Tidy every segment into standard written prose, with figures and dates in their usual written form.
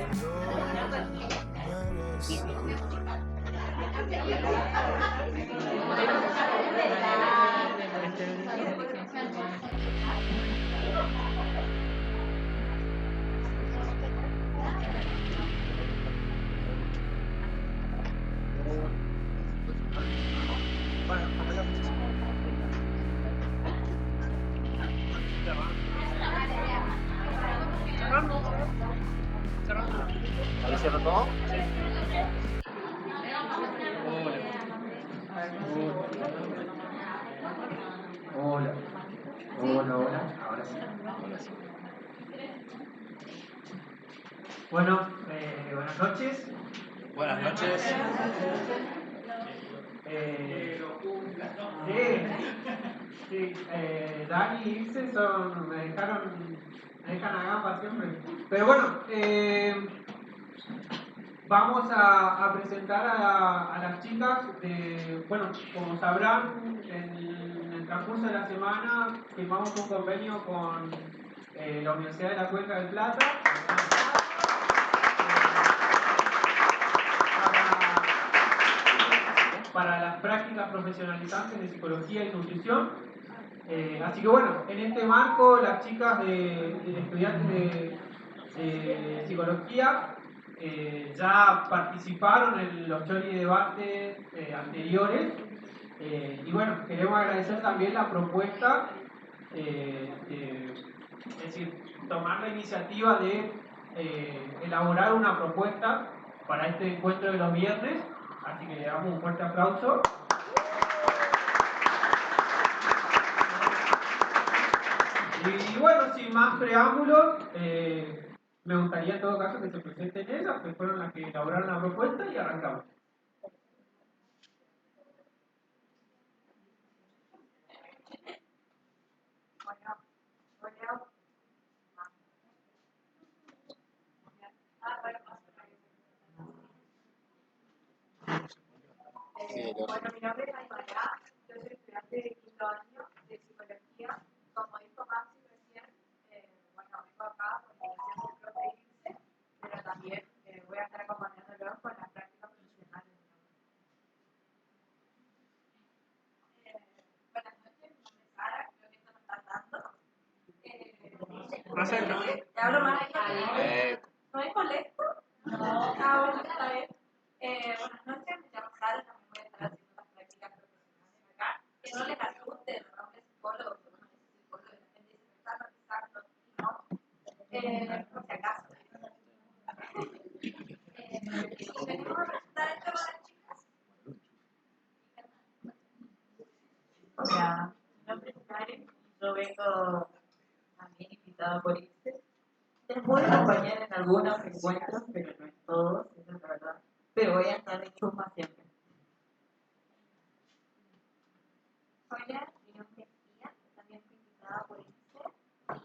¿Ahí cierro todo? Hola. Hola, hola. Ahora sí. Bueno, buenas noches. Buenas noches. Dani y Ilse me dejan a gamba siempre. Pero bueno, vamos a presentar a las chicas. Bueno, como sabrán, en el transcurso de la semana firmamos un convenio con la Universidad de la Cuenca del Plata para las prácticas profesionalizantes de psicología y nutrición. Así que bueno, en este marco las chicas de estudiantes de psicología ya participaron en los chori debates anteriores y bueno, queremos agradecer también la propuesta, es decir, tomar la iniciativa de elaborar una propuesta para este encuentro de los viernes, así que le damos un fuerte aplauso. Y bueno, sin más preámbulos, me gustaría en todo caso que se presenten ellas, que fueron las que elaboraron la propuesta, y arrancamos. Bueno, mi nombre es Aymara, yo soy estudiante de quinto año de psicología. Como dijo Maxi recién, bueno, vengo acá con la invitación del profe Ilse, pero también voy a estar acompañándolos con las prácticas profesionales. Buenas noches, mi nombre es Sara, creo que esto me está dando. ¿Te hablo más ahí? ¿No es molesto? No. Ah, bueno, está bien. Buenas noches, me llamo Sara, también voy a estar haciendo las prácticas profesionales acá. Que no les asuste el nombre psicólogo, que uno dice psicólogo y la gente dice que está exacto, y no. Por si acaso. Venimos a presentar esto para las chicas. Hola, mi nombre es Karen, yo vengo también invitada por Ilse. Les voy a acompañar en algunos encuentros, pero no en todos, eso es la verdad. Pero voy a estar de chusma siempre. Hola, mi nombre es Pia, también fui invitada por Ilse.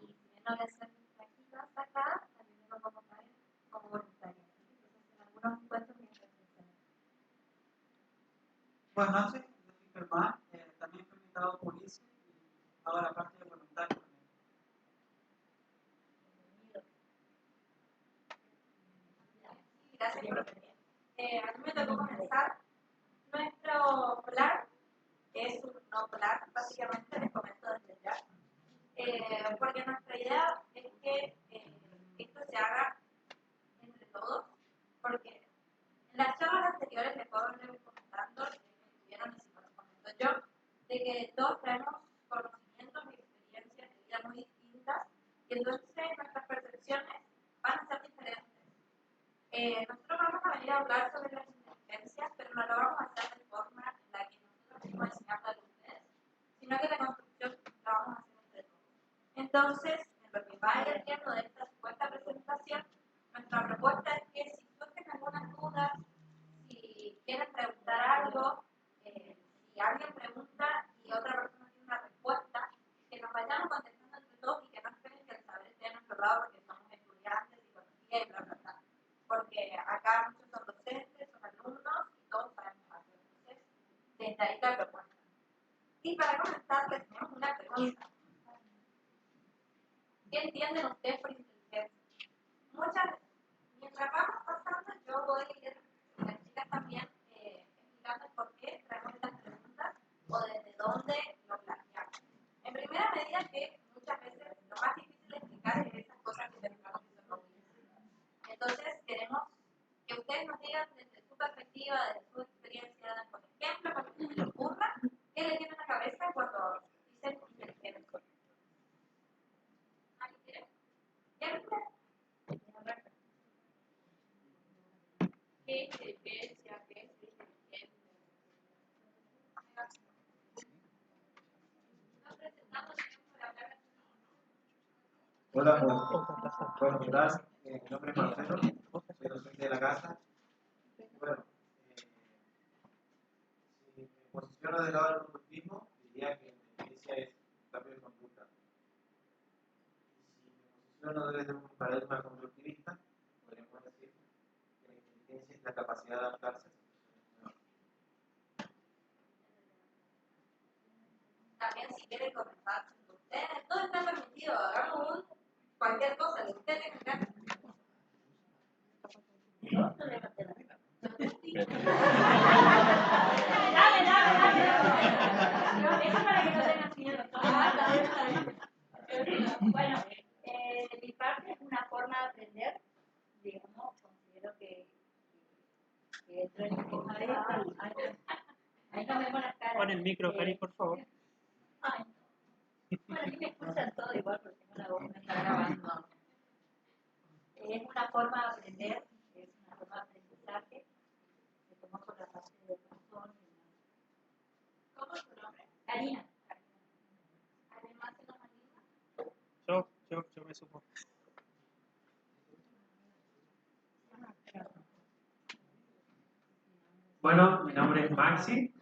Y si bien no voy a hacer mis prácticas acá, también vengo a convocar como voluntaria. Entonces, en algunos encuentros me interpretan. Buenas noches, yo soy Germán, también fui invitado por Ilse y hago la parte de voluntario también. Sí, gracias por venir. A mí me tocó comenzar nuestro plan, que es un no plan, básicamente les comento desde ya. Porque nuestra idea es que esto se haga entre todos, porque en las charlas anteriores les puedo venir comentando, que estuvieron y si no los comento yo, de que todos traemos conocimientos y experiencias de vida muy distintas, y entonces nuestras percepciones van a ser diferentes. Nosotros vamos a venir a hablar sobre las inteligencias, pero no lo vamos a hacer de forma en la que nosotros mismos enseñamos a ustedes, sino que la construcción la vamos a hacer entre todos. Entonces, en lo que va a ir viendo de esta supuesta presentación, nuestra propuesta es que si surgen algunas dudas, si quieren preguntar algo, si alguien pregunta y otra persona tiene una respuesta, que nos vayamos contestando entre todos y que no esperen que el saber esté a nuestro lado porque somos estudiantes, psicología y bla, bla, bla. Porque acá muchos son docentes, son alumnos y todos sabemos algo. Entonces, desde ahí la propuesta. Y para comenzar, les tenemos una pregunta. ¿Qué entienden ustedes por inteligencia? Muchas veces, mientras Hola, bueno, ¿qué tal? Mi nombre es Marcelo, soy docente de la casa. Bueno, si me posiciono del lado del conductismo, diría que la inteligencia es un cambio de conducta. Y si me posiciono desde un paradigma conductivista, podríamos decir que la inteligencia es la capacidad de adaptarse a situaciones nuevas. También si quieren comenzar, ustedes, todo está permitido, hagamos cualquier cosa que ustedes tengan ganas. Dame. Eso para que no tengan miedo. Bueno, de mi parte es una forma de aprender, digamos, considero que dentro de mi ahí no vemos las caras. Pon el micro, Cari, por favor. Ay, no. Bueno, a mí me escuchan todo igual porque tengo la voz, me está grabando. Es una forma de aprender, es una forma de aprendizaje, que tomo por la parte de persona. ¿Cómo es tu nombre? Karina. ¿Alguien más que nos anima? Yo me supo. Bueno, mi nombre es Maxi.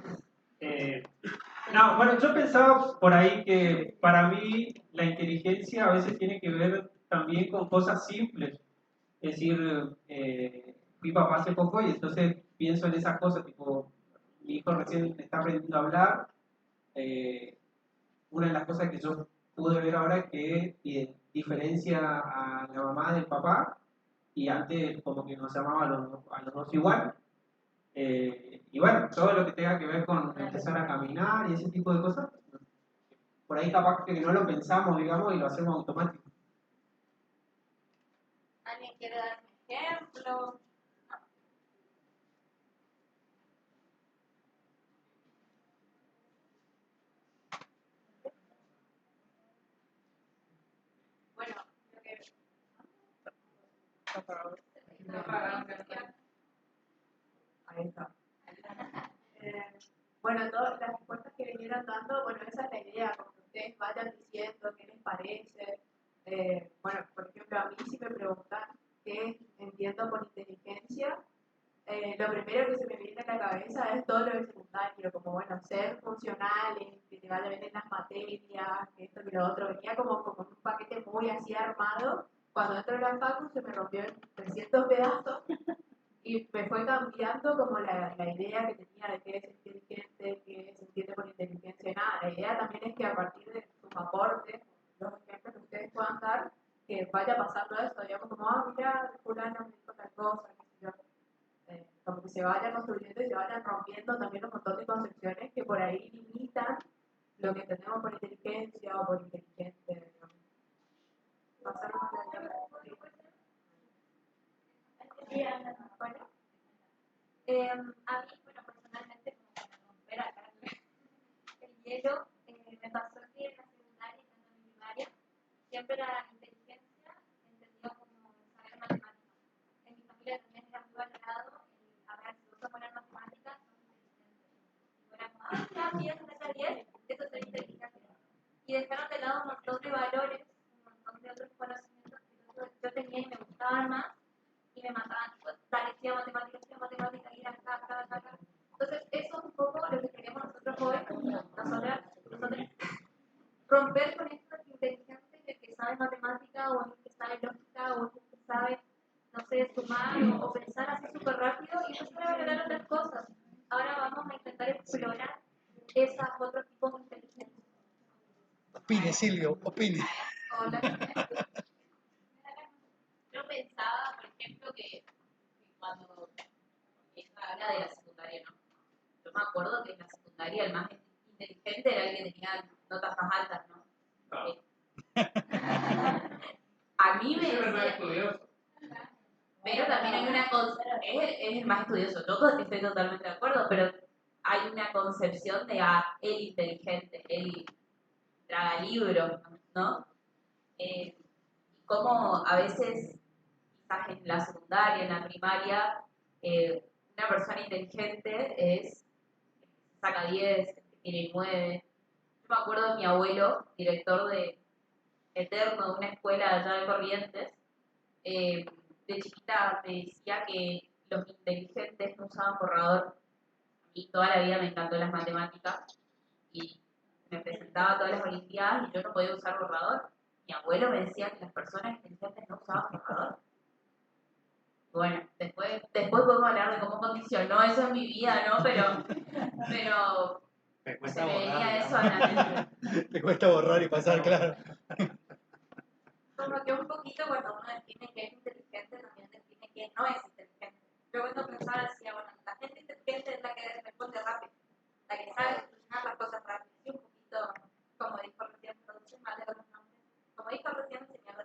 Bueno, yo pensaba por ahí que para mí la inteligencia a veces tiene que ver también con cosas simples. Es decir, mi papá hace poco y entonces pienso en esas cosas, tipo, mi hijo recién está aprendiendo a hablar. Una de las cosas que yo pude ver ahora es que diferencia a la mamá del papá y antes como que nos llamaba a los dos igual. Y bueno, todo lo que tenga que ver con empezar a caminar y ese tipo de cosas, por ahí capaz que no lo pensamos, digamos, y lo hacemos automático. ¿Alguien quiere dar un ejemplo? No. Bueno, creo que... Ahí está. Bueno, todas las respuestas que vinieron dando, bueno, esa es la idea, como que ustedes vayan diciendo qué les parece. Bueno, por ejemplo, a mí si me preguntan qué entiendo por inteligencia, lo primero que se me viene a la cabeza es todo lo del secundario, como bueno, ser funcionales, que te vaya bien en las materias, que esto, que lo otro, venía como un paquete muy así armado. Cuando entro en la facu se me rompió en 300 pedazos y me fue cambiando como la idea que tenía de qué es inteligente, qué se entiende por inteligencia. Nada, la idea también es que a partir de sus aportes, los ejemplos que ustedes puedan dar, que vaya pasando eso, digamos como, mira, fulano me dijo tal cosa, qué sé yo. Como que se vayan construyendo y se vayan rompiendo también un montón de concepciones que por ahí limitan lo que entendemos por inteligencia o por inteligente. Digamos. Pasar más allá. Bueno, a mí, bueno, personalmente, como para romper acá el hielo, me pasó que en la secundaria y tanto en mi primaria, siempre la inteligencia entendió como saber matemáticas. En mi familia también era muy valorado a ver, si vos sos buena en matemáticas, sos inteligente. Y fuera como, ya, 10, saca 10, eso es inteligente. Y dejaron de lado un montón de valores, un montón de otros conocimientos que yo tenía y me gustaban más, y me mataban, pues, dale, sí a matemáticas, ir acá. Entonces, eso es un poco lo que queremos nosotros hoy, nosotros romper con esto de inteligente, de que sabe matemática, o el que sabe lógica, o el que sabe, no sé, sumar, o pensar así súper rápido, y empezar a valorar otras cosas. Ahora vamos a intentar explorar esas otros tipos de inteligencia. Opine, Silvio, opine. Hola. Yo pensaba, por ejemplo, que cuando ella habla de la secundaria, ¿no? Yo me acuerdo que en la secundaria el más inteligente era el que tenía notas más altas, ¿no? A mí me decía, pero también hay una es el más estudioso, yo estoy totalmente de acuerdo, pero hay una concepción de el inteligente, el traga libros, ¿no? Y como a veces, quizás en la secundaria, en la primaria, una persona inteligente saca 10, tiene 9. Yo me acuerdo de mi abuelo, director de eterno de una escuela allá de Corrientes, de chiquita me decía que los inteligentes no usaban borrador. Y toda la vida me encantó las matemáticas y me presentaba a todas las olimpiadas y yo no podía usar borrador. Mi abuelo me decía que las personas inteligentes no usaban borrador. Bueno, después podemos hablar de cómo condicionó eso en mi vida, ¿no? Pero Me se cuesta me venía borrar. eso a la mente. Te cuesta borrar y pasar, claro. Como que un poquito cuando uno define que es inteligente, también define que no es inteligente. Yo cuando pensaba decía, bueno, la gente inteligente es la que responde rápido, la que sabe solucionar las cosas rápido. Y un poquito, como dijo recién, producción mal de los nombres, como dijo recién el señor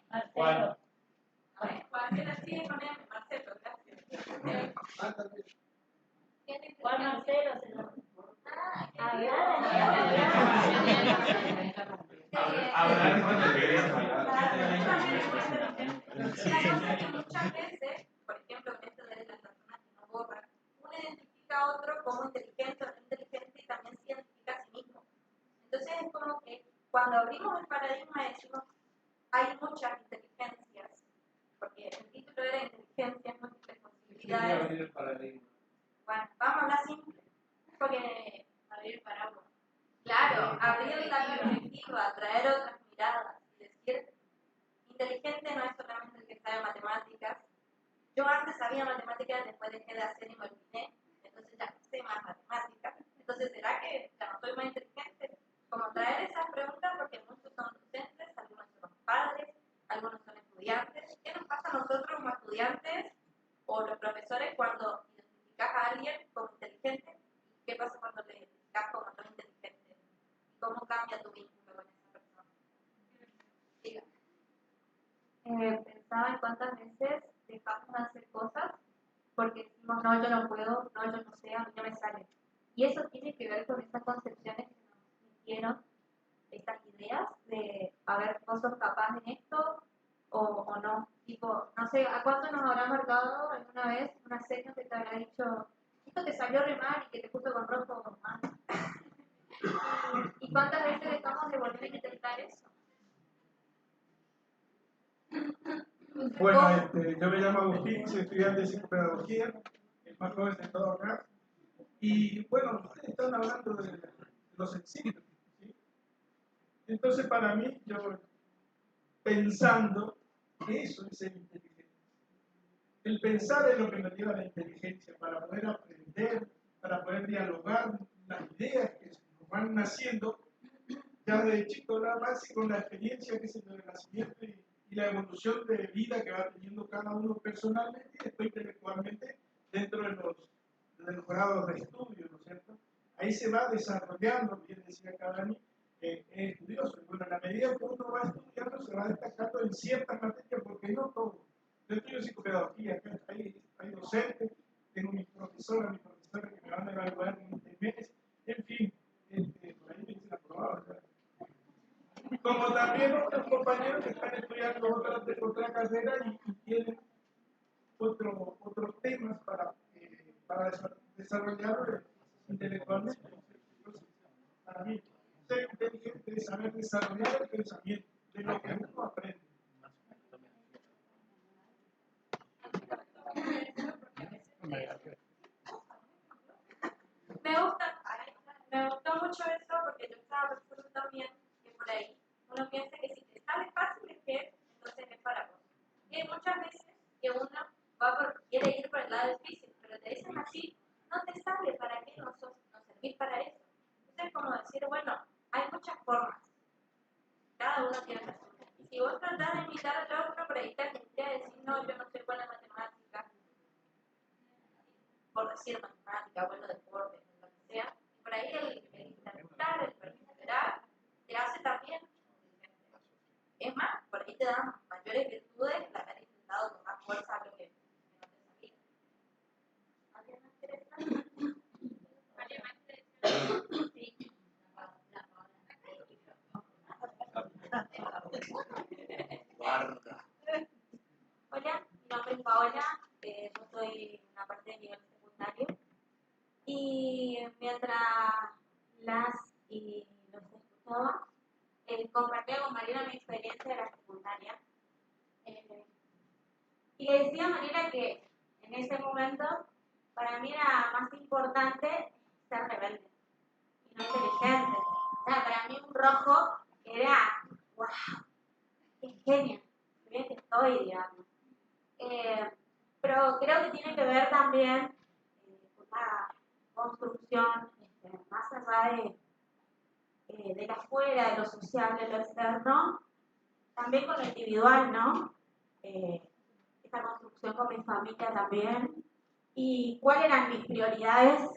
Marcelo. Marcelo, sigue con él, Marcelo, gracias. ¿Cuál Marcelo se lo Hablar con el La cosa es que muchas veces, por ejemplo, en esto de las personas que no borran, uno identifica a otro como inteligente o no inteligente y también se identifica a sí mismo. Entonces es como que cuando abrimos el paradigma decimos, hay muchas inteligencias, porque el título era inteligencias, múltiples posibilidades. Bueno, vamos a hablar simple, porque abrir el paraguas. Claro, abrir la perspectiva, traer otras miradas y decir, inteligente no es solamente el que sabe matemáticas. Yo antes sabía matemáticas, después dejé de hacer y me olvidé, entonces ya no sé más matemáticas. Entonces, ¿será que ya no soy más inteligente? Como traer esas preguntas, porque muchos son docentes, algunos son padres, algunos son estudiantes. ¿Qué nos pasa a nosotros como estudiantes o los profesores cuando identificas a alguien como inteligente? ¿Qué pasa cuando le identificas como no inteligente? ¿Cómo cambia tu vínculo con esa persona? Diga. Pensaba en cuántas veces dejamos de hacer cosas porque decimos, no, yo no puedo, no, yo no sé, a mí no me sale. Y eso tiene que ver con esas concepciones que nos metieron, estas ideas de, a ver, vos sos capaz en esto o no. Tipo, no sé, ¿a cuánto nos habrá marcado alguna vez una seña que te habrá dicho, esto te salió re mal y que te puso con rojo o con mal? ¿Y cuántas veces dejamos de volver a intentar eso? Bueno, yo me llamo Agustín, soy estudiante de psicopedagogía, el más joven de todo acá. Y bueno, ustedes están hablando de lo sencillo, ¿sí? Entonces, para mí, yo pensando que eso es ser inteligente. El pensar es lo que nos lleva a la inteligencia, para poder aprender, para poder dialogar las ideas que nos van naciendo ya de chico, nada más y con la experiencia que es el del nacimiento y la evolución de vida que va teniendo cada uno personalmente y después intelectualmente dentro de los grados de estudio, ¿no es cierto? Ahí se va desarrollando, bien decía Cavani, es estudioso. Y bueno, en la medida que uno va estudiando se va destacando en ciertas materias, porque no todo. Yo estudio psicopedagogía, acá hay docentes, tengo mis profesores que me van a evaluar en este mes, en fin, por ahí me dicen aprobado, ¿verdad? Como también otros compañeros que están estudiando otra carrera y tienen otros temas para desarrollar intelectualmente. Entonces, para mí, ser inteligente es saber desarrollar el pensamiento de lo que uno aprende. Me gustó mucho eso porque yo estaba pensando también que por ahí uno piensa que si te sale fácil es que entonces es para vos. Y hay muchas veces que uno quiere ir por el lado difícil, pero te dicen así, no te sale, ¿para qué no servís para eso? Entonces es como decir, bueno, hay muchas formas, cada uno tiene la suya. Y si vos tratás de imitar al otro, por ahí te tendría que decir, no, yo no soy buena en matemáticas, por decir matemática, bueno, deporte, lo que sea. Y por ahí el interpretar, el perseverar, te hace también inteligente. Es más, por ahí te dan mayores virtudes el haber intentado con más fuerza lo que no te sabía. ¿Alguien más quiere estar? ¿Alguien más quiere estar? Sí. Guarda. Hola, mi nombre es Paola, yo soy una parte de nivel secundario y mientras las y los escuchaba, compartía con Mariela mi experiencia de la secundaria. Y le decía a Mariela que en ese momento para mí era más importante ser rebelde y no inteligente. O sea, para mí un rojo era, wow, qué genio, qué bien que estoy, digamos. Pero creo que tiene que ver también con la construcción, más allá de la afuera, de lo social, de lo externo, también con lo individual, ¿no? Esta construcción con mi familia también. Y cuáles eran mis prioridades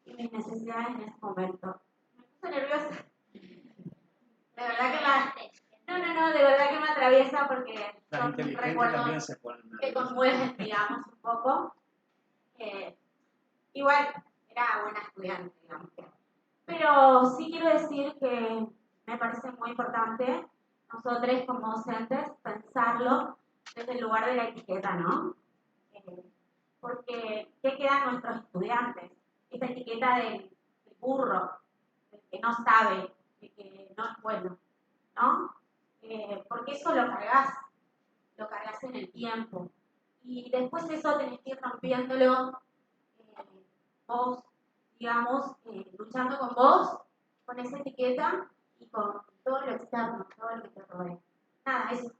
y mis necesidades en ese momento. Me puse nerviosa. De verdad que de verdad que me atraviesa porque son recuerdos que conmueven, digamos, un poco. Igual, era buena estudiante, digamos. Pero sí quiero decir que me parece muy importante nosotros como docentes pensarlo desde el lugar de la etiqueta, ¿no? Porque ¿qué quedan nuestros estudiantes? Esta etiqueta del burro, del que no sabe, del que no es bueno, ¿no? Porque eso lo cargas en el tiempo. Y después eso tenés que ir rompiéndolo vos, digamos, luchando con vos, con esa etiqueta y con todo lo externo, todo lo que te rodea. Nada, eso.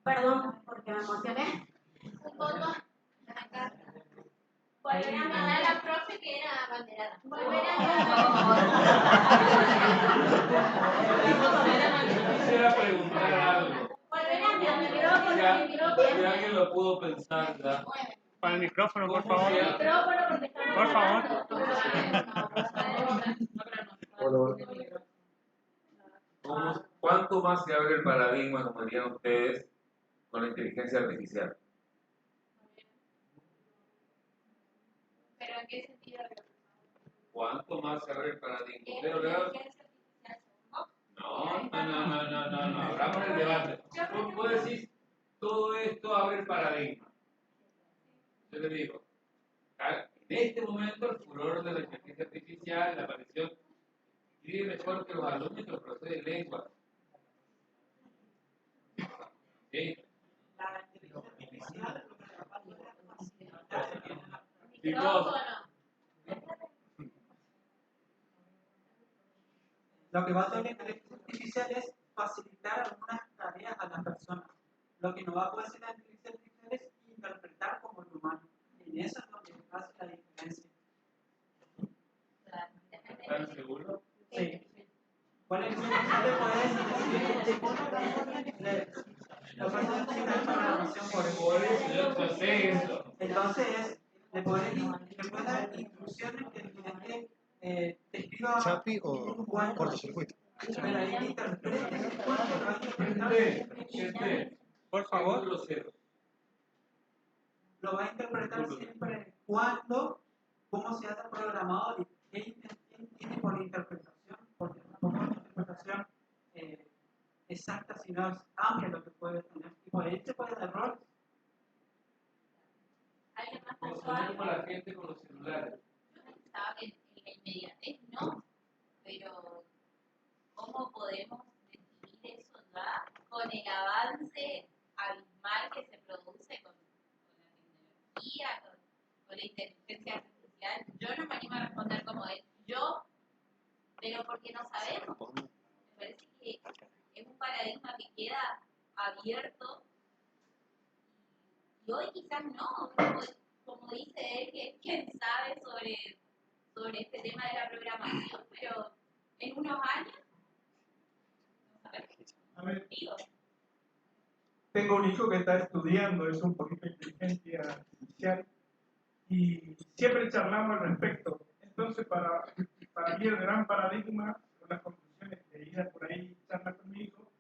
Perdón, porque me emocioné. Un poco acá. Volver a mandar a la profe que era abanderada. Volver Quisiera preguntar algo. Si alguien lo pudo pensar ya. Para el micrófono, por favor. Por favor. ¿Cuánto más se abre el paradigma, como dirían ustedes, con la inteligencia artificial? ¿Pero en qué sentido? ¿Cuánto más se abre el paradigma? No. Abramos el debate. Vos decís, todo esto abre el paradigma. Yo le digo, en este momento el furor de la inteligencia artificial, la aparición, escribe mejor que los alumnos y que los profesores de lengua. ¿Sí? La inteligencia artificial Y vos, lo que va a hacer la inteligencia artificial es facilitar algunas tareas a las personas. Lo que no va a poder hacer la inteligencia artificial es interpretar como el humano. Y en eso es lo que hace la diferencia. ¿están seguros? Sí. Con la inteligencia artificial lo puedes necesitar programación por eso. Yo sé eso. Entonces, le puedes dar instrucciones que te escriba ¿Chapi o cortocircuito? pero ahí interprete cuánto lo va a interpretar. Por favor. Lo va a interpretar siempre cuándo, cómo se hace programado y qué tiene por interpretación, porque tampoco es una interpretación exacta, sino es amplia lo que puede tener. Y por ahí se pueden dar errores. ¿Alguien más Como pensó algo? la gente con los celulares. Yo pensaba que en la inmediatez no, pero ¿cómo podemos definir eso ya con el avance abismal que se produce con la tecnología, con la inteligencia artificial? Yo no me animo a responder como él. Pero porque no sabemos. Me parece que es un paradigma que queda abierto y hoy quizás no, como dice él, que es quien sabe sobre este tema de la programación, pero en unos años no sabemos. A ver, tengo un hijo que está estudiando, es un poquito de inteligencia artificial y siempre charlamos al respecto. Entonces, para mí el gran paradigma, las conclusiones leídas por ahí, charla con mi hijo,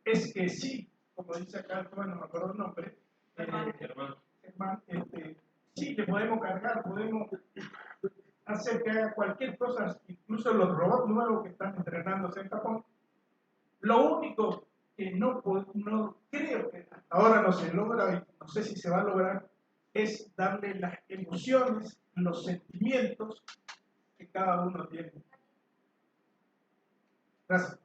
es que sí, como dice acá, bueno, no me acuerdo el nombre, Germán, sí, le podemos cargar, podemos hacer que haga cualquier cosa, incluso los robots nuevos que están entrenándose en Japón. Lo único que no creo que hasta ahora no se logra, y no sé si se va a lograr, es darle las emociones, los sentimientos cada uno tiene. Gracias.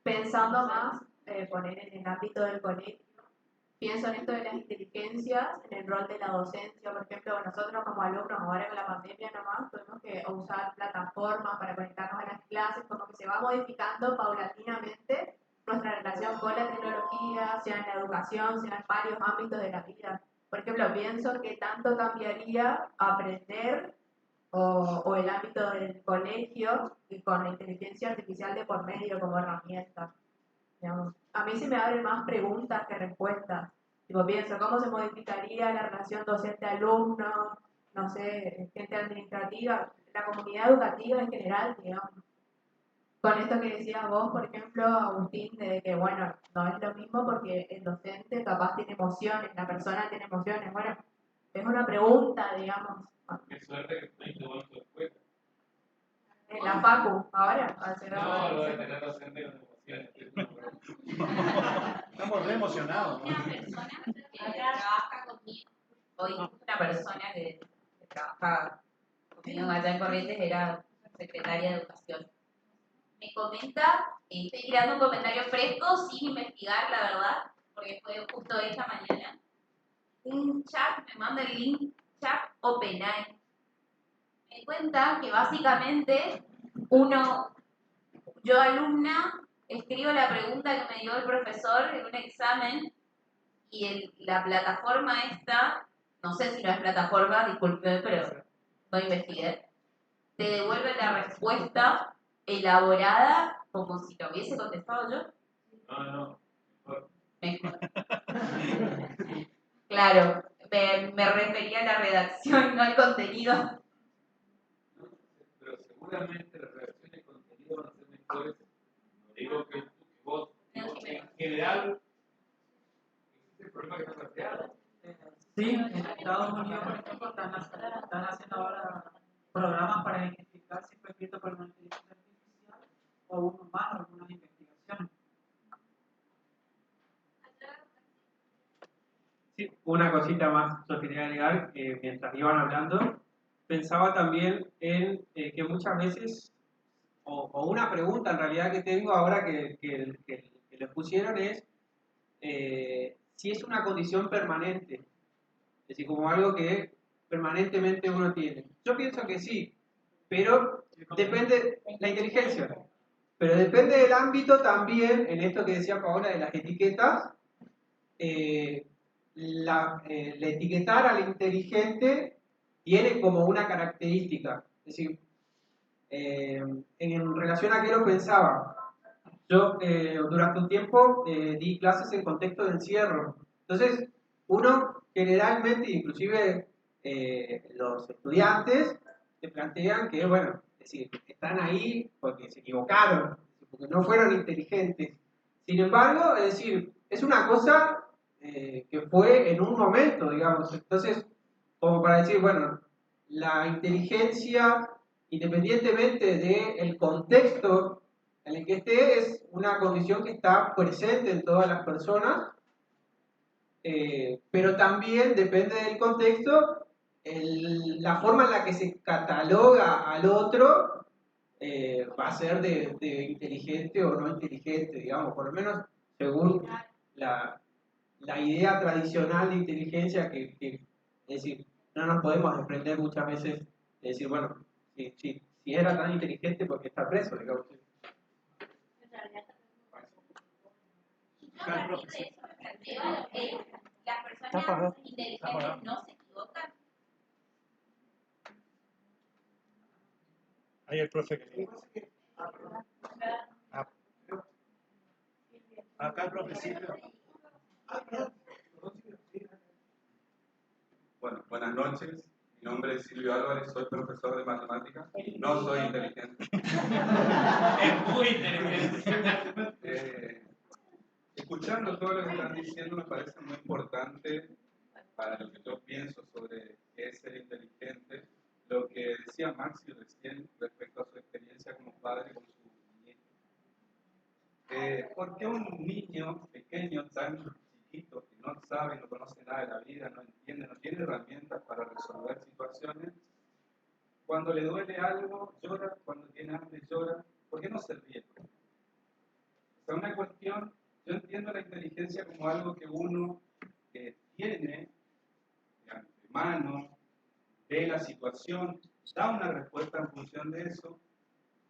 Pensando más, poner en el ámbito del colegio, pienso en esto de las inteligencias, en el rol de la docencia, por ejemplo, nosotros como alumnos, ahora con la pandemia nomás, tuvimos que usar plataformas para conectarnos a las clases, como que se va modificando paulatinamente nuestra relación con la tecnología, sea en la educación, sea en varios ámbitos de la vida. Por ejemplo, pienso que tanto cambiaría aprender o el ámbito del colegio y con la inteligencia artificial de por medio como herramienta. Digamos. A mí se me abren más preguntas que respuestas. Tipo, pienso, ¿cómo se modificaría la relación docente-alumno? No sé, gente administrativa, la comunidad educativa en general, digamos. Con esto que decías vos, por ejemplo, Agustín, de que, bueno, no es lo mismo porque el docente capaz tiene emociones, la persona tiene emociones. Bueno, es una pregunta, digamos. Qué suerte que tuviste vos en tu escuela. En la Facu, ahora, No, lo de tener docente con emociones. Estamos re emocionados. Una persona que trabaja conmigo, hoy una persona que trabaja conmigo allá en Corrientes era secretaria de Educación. Me comenta, estoy tirando un comentario fresco sin investigar, la verdad, porque fue justo esta mañana. Un chat, me manda el link, chat OpenAI. Me cuenta que básicamente yo alumna, escribo la pregunta que me dio el profesor en un examen y la plataforma esta, no sé si no es plataforma, disculpe, pero no investigué, te devuelve la respuesta elaborada como si lo hubiese contestado yo. No. Mejor. Claro, me refería a la redacción, no al contenido. Pero seguramente las redacciones de contenido van a ser mejores. No digo que vos, en general, ¿existe el problema que está planteado? Sí, en Estados Unidos, por ejemplo, están haciendo ahora programas para identificar si fue escrito por una inteligencia artificial o un humano, algunas investigaciones. Sí, una cosita más yo quería agregar, que mientras iban hablando, pensaba también en que muchas veces, o una pregunta en realidad que tengo ahora que le pusieron es si es una condición permanente, es decir, como algo que permanentemente uno tiene. Yo pienso que sí, pero depende la inteligencia, pero depende del ámbito también, en esto que decía Paola de las etiquetas, la etiquetar al inteligente tiene como una característica, es decir, en relación a qué lo pensaba, yo durante un tiempo di clases en contexto de encierro, entonces uno generalmente, inclusive los estudiantes, te plantean que, bueno, es decir, están ahí porque se equivocaron, porque no fueron inteligentes. Sin embargo, es decir, es una cosa que fue en un momento, digamos. Entonces, como para decir, bueno, la inteligencia, independientemente del contexto en el que esté, es una condición que está presente en todas las personas, pero también depende del contexto, la forma en la que se cataloga al otro va a ser de inteligente o no inteligente, digamos, por lo menos según la idea tradicional de inteligencia es decir, no nos podemos desprender muchas veces de decir, bueno, si era tan inteligente porque está preso, digamos. Yo a partir de eso me planteo que las personas inteligentes no se equivocan. Ahí el profe que acá el profe Silvio. Bueno, buenas noches. Mi nombre es Silvio Álvarez, soy profesor de matemáticas. No soy inteligente. Es muy inteligente. Escuchando todo lo que están diciendo me parece muy importante para lo que yo pienso sobre qué es ser inteligente. Lo que decía Maxi recién respecto a su experiencia como padre con su nieto. ¿Por qué un niño pequeño tan chiquito que no sabe, no conoce nada de la vida, no entiende, no tiene herramientas para resolver situaciones, Cuando le duele algo, llora. Cuando tiene hambre, llora. ¿Por qué no se ríe? O sea, una cuestión, yo entiendo la inteligencia como algo que uno tiene de antemano, ve la situación, da una respuesta en función de eso,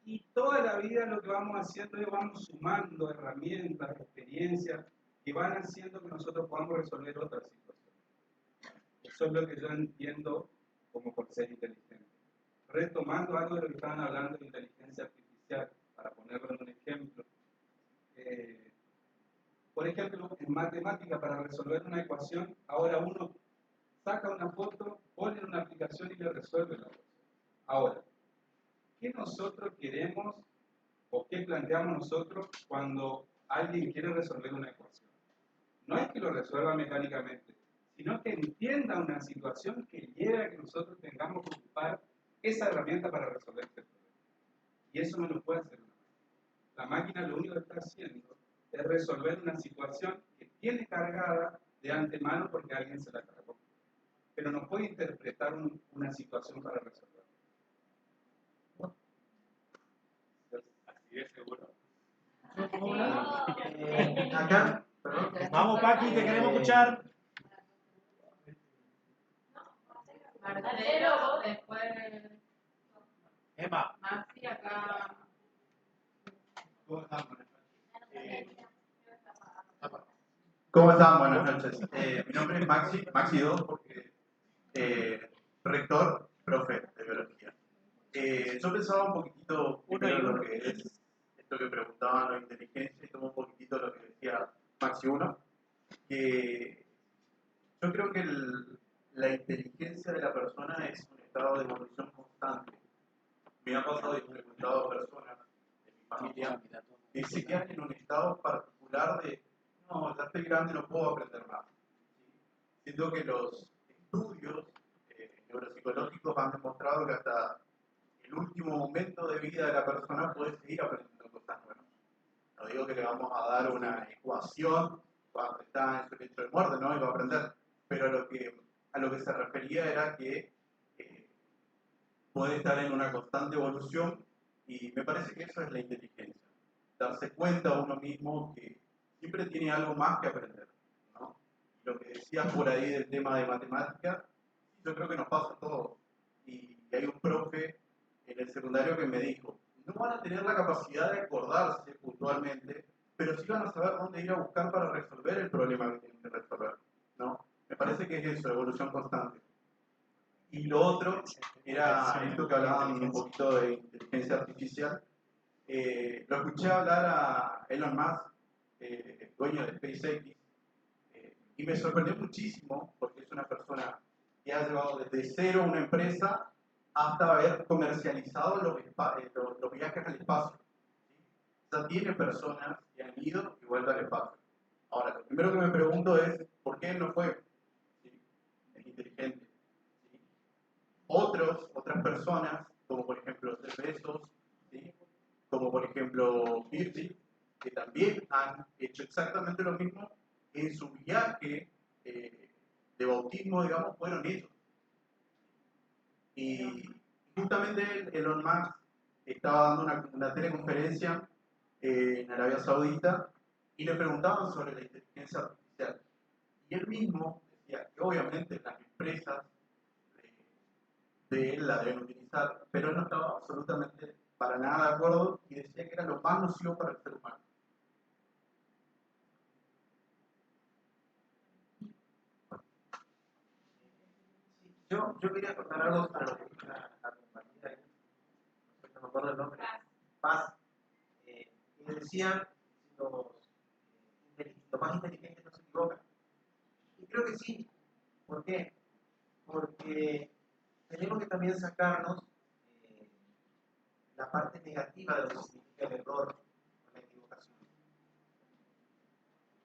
y toda la vida lo que vamos haciendo es vamos sumando herramientas, experiencias, que van haciendo que nosotros podamos resolver otras situaciones. Eso es lo que yo entiendo como por ser inteligente. Retomando algo de lo que estaban hablando de inteligencia artificial, para ponerlo en un ejemplo. Por ejemplo, en matemática, para resolver una ecuación, ahora uno saca una foto, pone en una aplicación y le resuelve la ecuación. Ahora, ¿qué nosotros queremos o qué planteamos nosotros cuando alguien quiere resolver una ecuación? No es que lo resuelva mecánicamente, sino que entienda una situación que lleve a que nosotros tengamos que ocupar esa herramienta para resolver este problema. Y eso no lo puede hacer una máquina. La máquina lo único que está haciendo es resolver una situación que tiene cargada de antemano porque alguien se la cargó. Pero no puede interpretar una situación para resolverla. Así de seguro. Acá, perdón. Vamos, Paqui, te queremos escuchar. Marcelo, después Emma. Maxi, acá. ¿Cómo están? Buenas noches. Mi nombre es Maxi 2, porque rector, profe de biología. Yo pensaba un poquitito primero en lo que es esto que preguntaban la inteligencia y tomo un poquitito lo que decía Maxi 1, que yo creo que la inteligencia de la persona es un estado de evolución constante. Me ha pasado y he preguntado a personas de mi familia que se quedan en un estado particular de no, ya estoy grande y no puedo aprender más. Siento que los estudios neuropsicológicos han demostrado que hasta el último momento de vida de la persona puede seguir aprendiendo cosas nuevas. No digo que le vamos a dar una ecuación cuando está en su lecho de muerte, ¿no? Y va a aprender. Pero a lo que se refería era que puede estar en una constante evolución y me parece que eso es la inteligencia. Darse cuenta uno mismo que siempre tiene algo más que aprender, ¿no? Y lo que decías por ahí del tema de matemáticas, yo creo que nos pasa a todos. Y hay un profe en el secundario que me dijo, no van a tener la capacidad de acordarse puntualmente, pero sí van a saber dónde ir a buscar para resolver el problema que tienen que resolver, ¿no? Me parece que es eso, evolución constante. Y lo otro era esto que hablaban un poquito de inteligencia artificial. Lo escuché hablar a Elon Musk, dueño de SpaceX, y me sorprendió muchísimo porque es una persona que ha llevado desde cero una empresa hasta haber comercializado los viajes al espacio. O sea, tiene personas que han ido y vuelto al espacio. Ahora, lo primero que me pregunto es, ¿por qué él no fue? ¿Sí? Es inteligente. ¿Sí? Otras personas, como por ejemplo Jeff Bezos, ¿sí? Como por ejemplo Virgil, que también han hecho exactamente lo mismo en su viaje de bautismo, digamos, fueron ellos. Y justamente Elon Musk estaba dando una teleconferencia en Arabia Saudita y le preguntaban sobre la inteligencia artificial. Y él mismo decía que obviamente las empresas de él la deben utilizar, pero él no estaba absolutamente para nada de acuerdo y decía que era lo más nocivo para el ser humano. Yo quería contar algo sobre lo que dijo la compañera, no me acuerdo el nombre, Paz, que decía los más inteligentes no se equivocan. Y creo que sí. ¿Por qué? Porque tenemos que también sacarnos la parte negativa de lo que significa el error o la equivocación.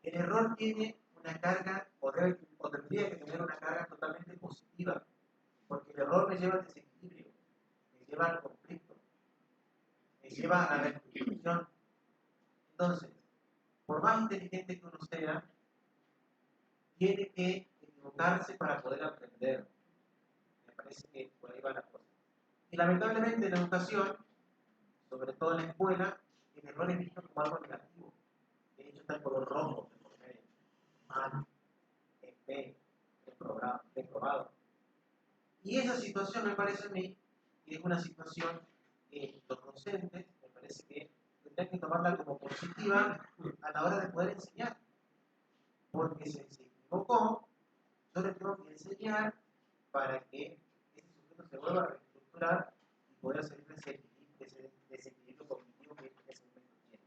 El error tiene una carga, o tendría que tener una carga totalmente positiva, porque el error me lleva al desequilibrio, me lleva al conflicto, me lleva a la destrucción. Entonces, por más inteligente que uno sea, tiene que equivocarse para poder aprender. Me parece que por ahí va la cosa. Y lamentablemente en la educación, sobre todo en la escuela, el error es visto como algo negativo. De hecho está el color rojo, mal, reprobado. Y esa situación me parece a mí que es una situación que los docentes me parece que tendrán que tomarla como positiva a la hora de poder enseñar. Porque se equivocó, yo le tengo que enseñar para que ese sujeto se vuelva a reestructurar y poder salir de ese desequilibrio cognitivo que ese momento tiene.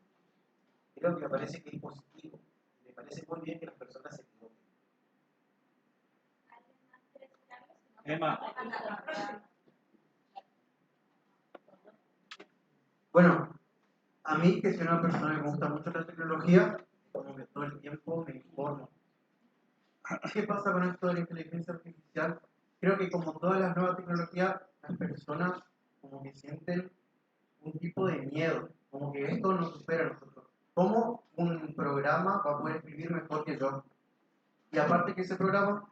Creo que me parece que es positivo. Me parece muy bien que las personas se equivoquen. Emma. Bueno, a mí, que soy una persona que me gusta mucho la tecnología, como que todo el tiempo me informo. ¿Qué pasa con esto de la inteligencia artificial? Creo que como todas las nuevas tecnologías, las personas como que sienten un tipo de miedo, como que esto nos supera a nosotros. ¿Cómo un programa va a poder escribir mejor que yo? Y aparte que ese programa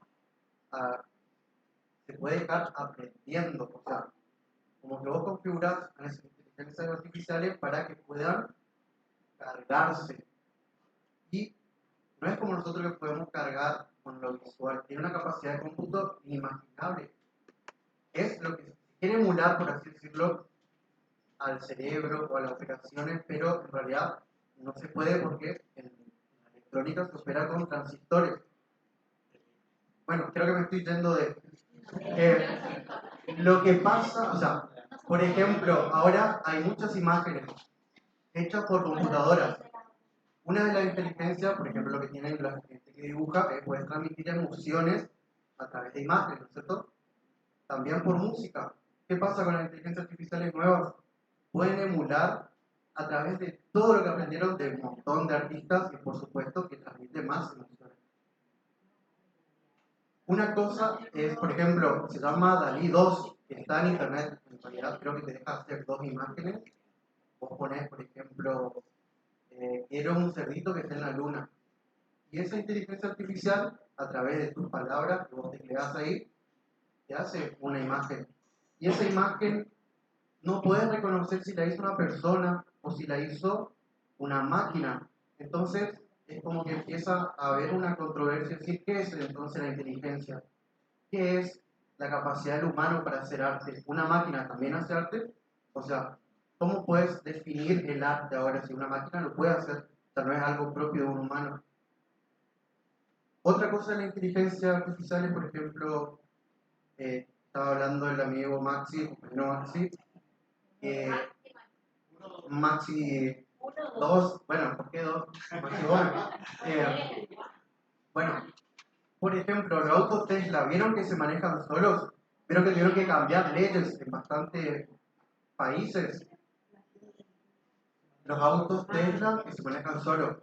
se puede estar aprendiendo, o sea, como que vos configurás a las inteligencias artificiales para que puedan cargarse. Y no es como nosotros que podemos cargar con lo visual, tiene una capacidad de cómputo inimaginable. Es lo que se quiere emular, por así decirlo, al cerebro o a las operaciones, pero en realidad no se puede porque en la electrónica se opera con transistores. Bueno, creo que me estoy yendo de... lo que pasa, o sea, por ejemplo, ahora hay muchas imágenes hechas por computadoras. Una de las inteligencias, por ejemplo, lo que tiene la gente que dibuja, es poder transmitir emociones a través de imágenes, ¿no es cierto? También por música. ¿Qué pasa con las inteligencias artificiales nuevas? Pueden emular a través de todo lo que aprendieron de un montón de artistas y, por supuesto, que transmiten más emociones. Una cosa es, por ejemplo, se llama DALL-E 2, que está en internet, en realidad creo que te deja hacer 2 imágenes. Vos ponés, por ejemplo, quiero un cerdito que esté en la luna. Y esa inteligencia artificial, a través de tus palabras que vos tecleás ahí, te hace una imagen. Y esa imagen no puedes reconocer si la hizo una persona o si la hizo una máquina. Entonces, es como que empieza a haber una controversia, decir, ¿qué es entonces la inteligencia? ¿Qué es la capacidad del humano para hacer arte? ¿Una máquina también hace arte? O sea, ¿cómo puedes definir el arte ahora si una máquina lo puede hacer? O sea, no es algo propio de un humano. Otra cosa de la inteligencia artificial es, por ejemplo, estaba hablando el amigo Maxi, no Maxi, Maxi 2, bueno, ¿por qué 2? Maxi Gómez. Bueno, por ejemplo, los autos Tesla, ¿vieron que se manejan solos? ¿Vieron que tuvieron que cambiar leyes en bastantes países? Los autos Tesla que se manejan solos.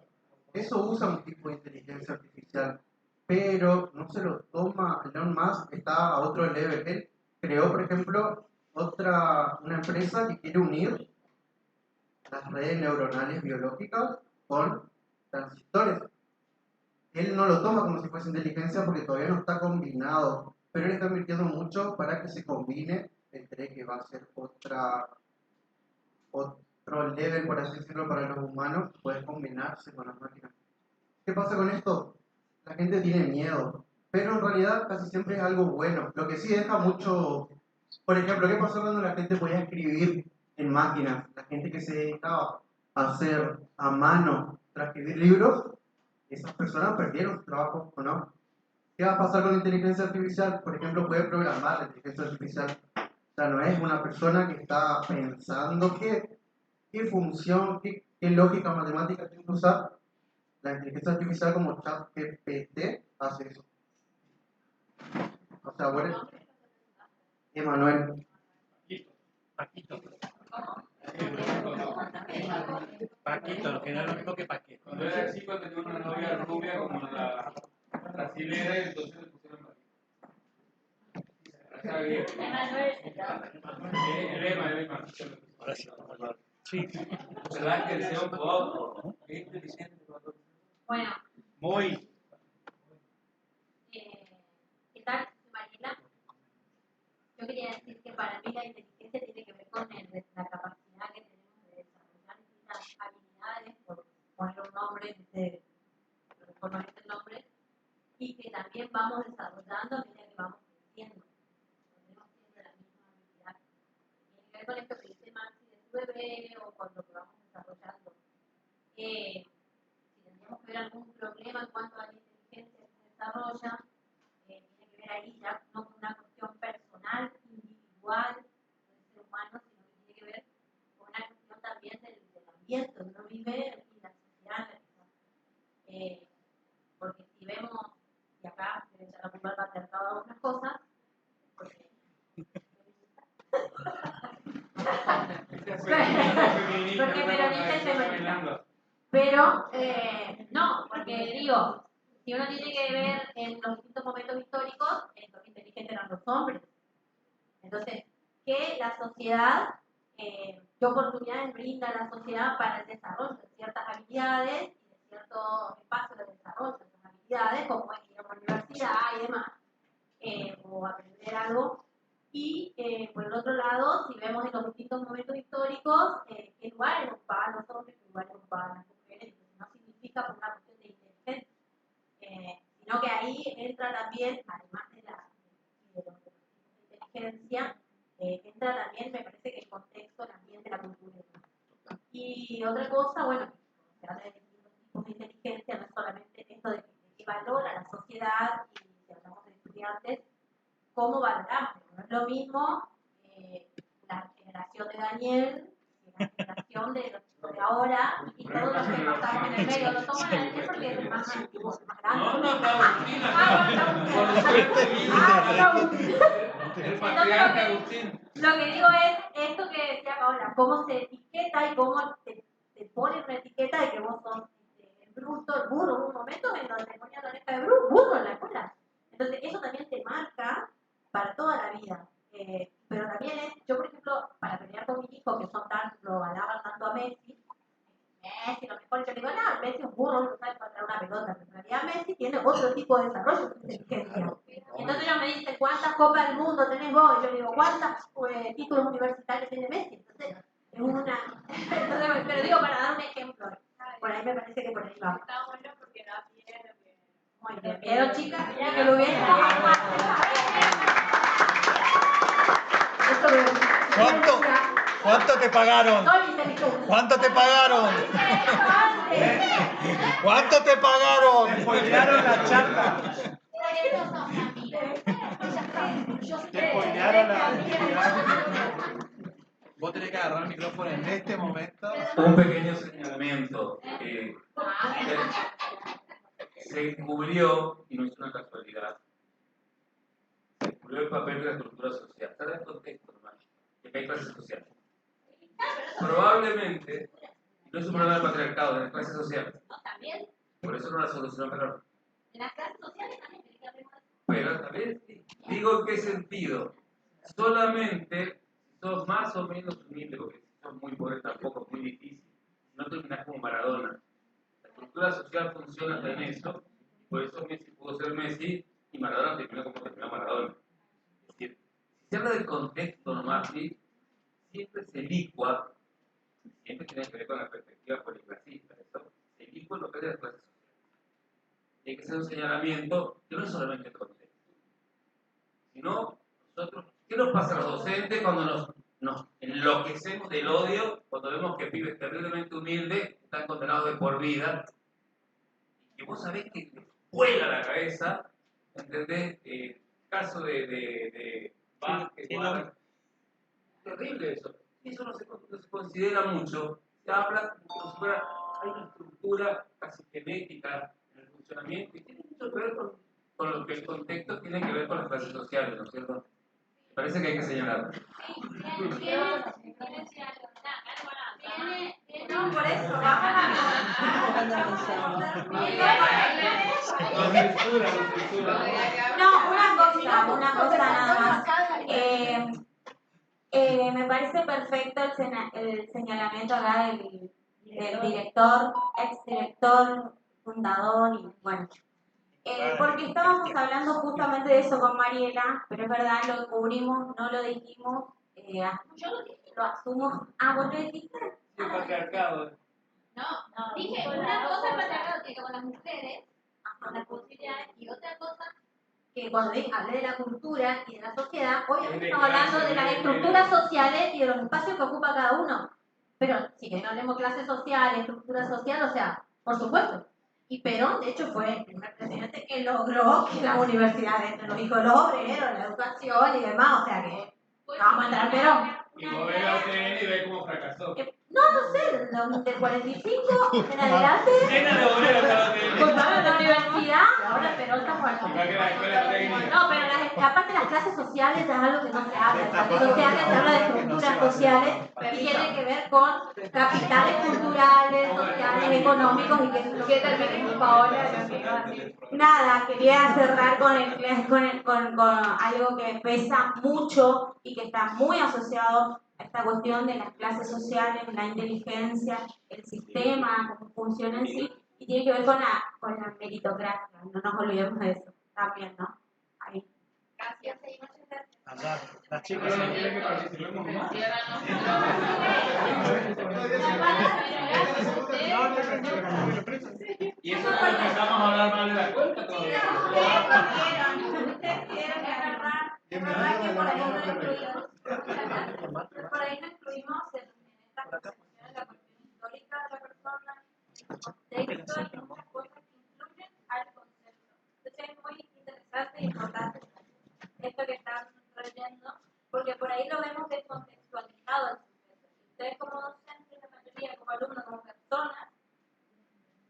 Eso usa un tipo de inteligencia artificial, pero no se lo toma. Elon Musk está a otro level. Él creó, por ejemplo, una empresa que quiere unir las redes neuronales biológicas con transistores. Él no lo toma como si fuese inteligencia porque todavía no está combinado, pero él está invirtiendo mucho para que se combine. Él cree que va a ser otro level, por así decirlo, para los humanos, poder combinarse con las máquinas. ¿Qué pasa con esto? La gente tiene miedo, pero en realidad casi siempre es algo bueno. Lo que sí deja mucho... Por ejemplo, ¿qué pasó cuando la gente podía escribir en máquinas? La gente que se dedicaba a hacer a mano, transcribir libros, esas personas perdieron su trabajo, ¿o no? ¿Qué va a pasar con la inteligencia artificial? Por ejemplo, puede programar la inteligencia artificial. O sea, no es una persona que está pensando qué función, qué lógica matemática tiene que usar. La inteligencia artificial como ChatGPT hace eso. O sea, bueno, Emanuel. Paquito. Paquito, que no es lo mismo que Paquito. Cuando era chico tenía una novia rubia como la brasilera y entonces le pusieron Paquito. Está bien. El Ema. Ahora sí, vamos a hablar. Sí. ¿Verdad que decía un poco? Qué inteligente. Bueno. Muy. ¿Qué tal? Soy Mariela. Yo quería decir que para mí la inteligencia con la capacidad que tenemos de desarrollar distintas habilidades, por poner un nombre, por poner el nombre, y que también vamos desarrollando a medida que vamos creciendo. Tenemos siempre la misma habilidad. Tiene que ver con esto que dice Maxi de su bebé o con lo que vamos desarrollando. Si tendríamos que ver algún problema en cuanto a la inteligencia que se desarrolla, tiene que ver ahí ya no con una cuestión personal, individual del ser humano, sino que tiene que ver con una cuestión también del ambiente donde uno vive y la sociedad en la que está. Porque si vemos, y acá se echa la culpa al patriarcado de algunas cosas, porque peronista y feminista. Pero, no, porque digo, si uno tiene que ver en los distintos momentos históricos, los inteligentes eran los hombres. Entonces, ¿qué la sociedad, qué oportunidades brinda la sociedad para el desarrollo de ciertas habilidades y de ciertos espacios de desarrollo de esas habilidades, como es ir a una universidad y demás, o aprender algo? Y por el otro lado, si vemos en los distintos momentos históricos, qué lugares ocupaban los hombres, qué lugares ocupaban las mujeres, entonces no significa por una cuestión de inteligencia, sino que ahí entra también, además de los de inteligencia, entra también, me parece que el contexto, el ambiente, la cultura. Y otra cosa, bueno, se habla de distintos tipos de inteligencia, no es solamente esto de qué valora la sociedad, y si hablamos de estudiantes, cómo valoramos. No es lo mismo la generación de Daniel que la generación de los de ahora y todos los que pasamos en el medio. Lo tomo a Daniel porque es el más antiguo, el más grande. No, Agustín. El patriarca Agustín. Lo que digo es esto que decía Paola, cómo se etiqueta y cómo te ponen una etiqueta de que vos sos el bruto, el burro. Hubo un momento en donde te ponían la oreja de burro en la escuela. Entonces eso también te marca para toda la vida. Pero también es, yo por ejemplo, para pelear con mis hijos que son tan, lo alaban tanto a Messi, lo mejor, yo digo, no, Messi es un burro, no sabe encontrar una pelota, pero en realidad Messi tiene otro tipo de desarrollo de inteligencia. Entonces ellos me dicen, ¿cuántas copas del mundo tenés vos? Y yo digo, ¿cuántos títulos universitarios tiene Messi? Entonces, es una... Entonces, pero digo, para dar un ejemplo, por ahí me parece que por ahí va. Está bueno porque da pie a lo que... Muy bien, pero chicas, que lo hubiera... ¿Cuánto te pagaron? ¿Cuánto te pagaron? ¿Cuánto te pagaron? Me spoilearon la charla. Te spoilearon la... Vos tenés que agarrar el micrófono en este momento. Un pequeño señalamiento. Se descubrió, y no es una casualidad, se descubrió el papel de la estructura social. Está en el contexto, hermano, que hay clases sociales. Probablemente, no es un problema del patriarcado, de las clases sociales. Por eso no la solución, pero... En las clases sociales también tiene que haber... Pero también, digo en qué sentido. Solamente, si sos más o menos humilde, porque si sos muy pobre tampoco es muy difícil, no terminás como Maradona. La estructura social funciona hasta en eso, por eso Messi pudo ser Messi y Maradona terminó como terminó Maradona. Es decir, si se habla del contexto nomás, ¿sí? Siempre se licua, siempre tiene que ver con la perspectiva policlasista, eso, se licua lo que es de las clases sociales. Tiene que ser un señalamiento que no es solamente el contexto, sino nosotros, ¿qué nos pasa a los docentes cuando nos enloquecemos del odio, cuando vemos que pibes terriblemente humildes están condenados de por vida, y que vos sabés que te vuela la cabeza, ¿entendés? Caso de terrible eso. Y eso no se considera mucho. Se habla como si fuera, hay una estructura casi genética en el funcionamiento y tiene mucho que ver con lo que el contexto tiene que ver con las clases sociales, ¿no es cierto? Me parece que hay que señalarlo. No, por eso, vamos No, una cosa nada más. Me parece perfecto el señalamiento acá del director, exdirector, fundador y bueno. Porque estábamos hablando justamente de eso con Mariela, pero es verdad, lo cubrimos, no lo dijimos. Yo lo dije. lo asumo. Ah, vos lo dijiste. El patriarcado. No, dije, una cosa el patriarcado tiene que ver con las mujeres, con las posibilidades, y otra cosa que cuando hablé de la cultura y de la sociedad, obviamente estamos hablando de las estructuras sociales y de los espacios que ocupa cada uno. Pero si que no hablemos clase social, estructura social, o sea, por supuesto. Y Perón, de hecho, fue el primer presidente que logró que las universidades entre los hijos de los obreros, la educación y demás, o sea que no vamos a entrar Perón. Y vos ves la UTN y ves cómo fracasó. No sé, del 45 en adelante. Contaron la universidad, ahora Perón está muerto. No, pero aparte las clases sociales es algo que no se habla. Las clases sociales se habla de estructuras sociales y tiene que ver con capitales culturales, sociales, económicos y que es lo que termina Paola. Nada, quería cerrar con algo que pesa mucho y que está muy asociado a esta cuestión de las clases sociales, la inteligencia, el sistema, cómo funciona en sí, y tiene que ver con la meritocracia. No nos olvidemos de eso también, ¿no? Ahí. gracias. Allá, las chicas Pero no quiere que participemos más. Y eso es cuando empezamos a hablar mal de la cuenta todavía. Ustedes pidieron que agarrar, es verdad que por ahí no incluimos, por ahí no incluimos en estas presentaciones la cuestión histórica de la persona, el contexto y muchas cosas que influyen al concepto. Entonces es muy interesante e importante esto que están trayendo, porque por ahí lo vemos descontextualizado el sujeto. Ustedes como docentes, la mayoría, como alumnos, como personas,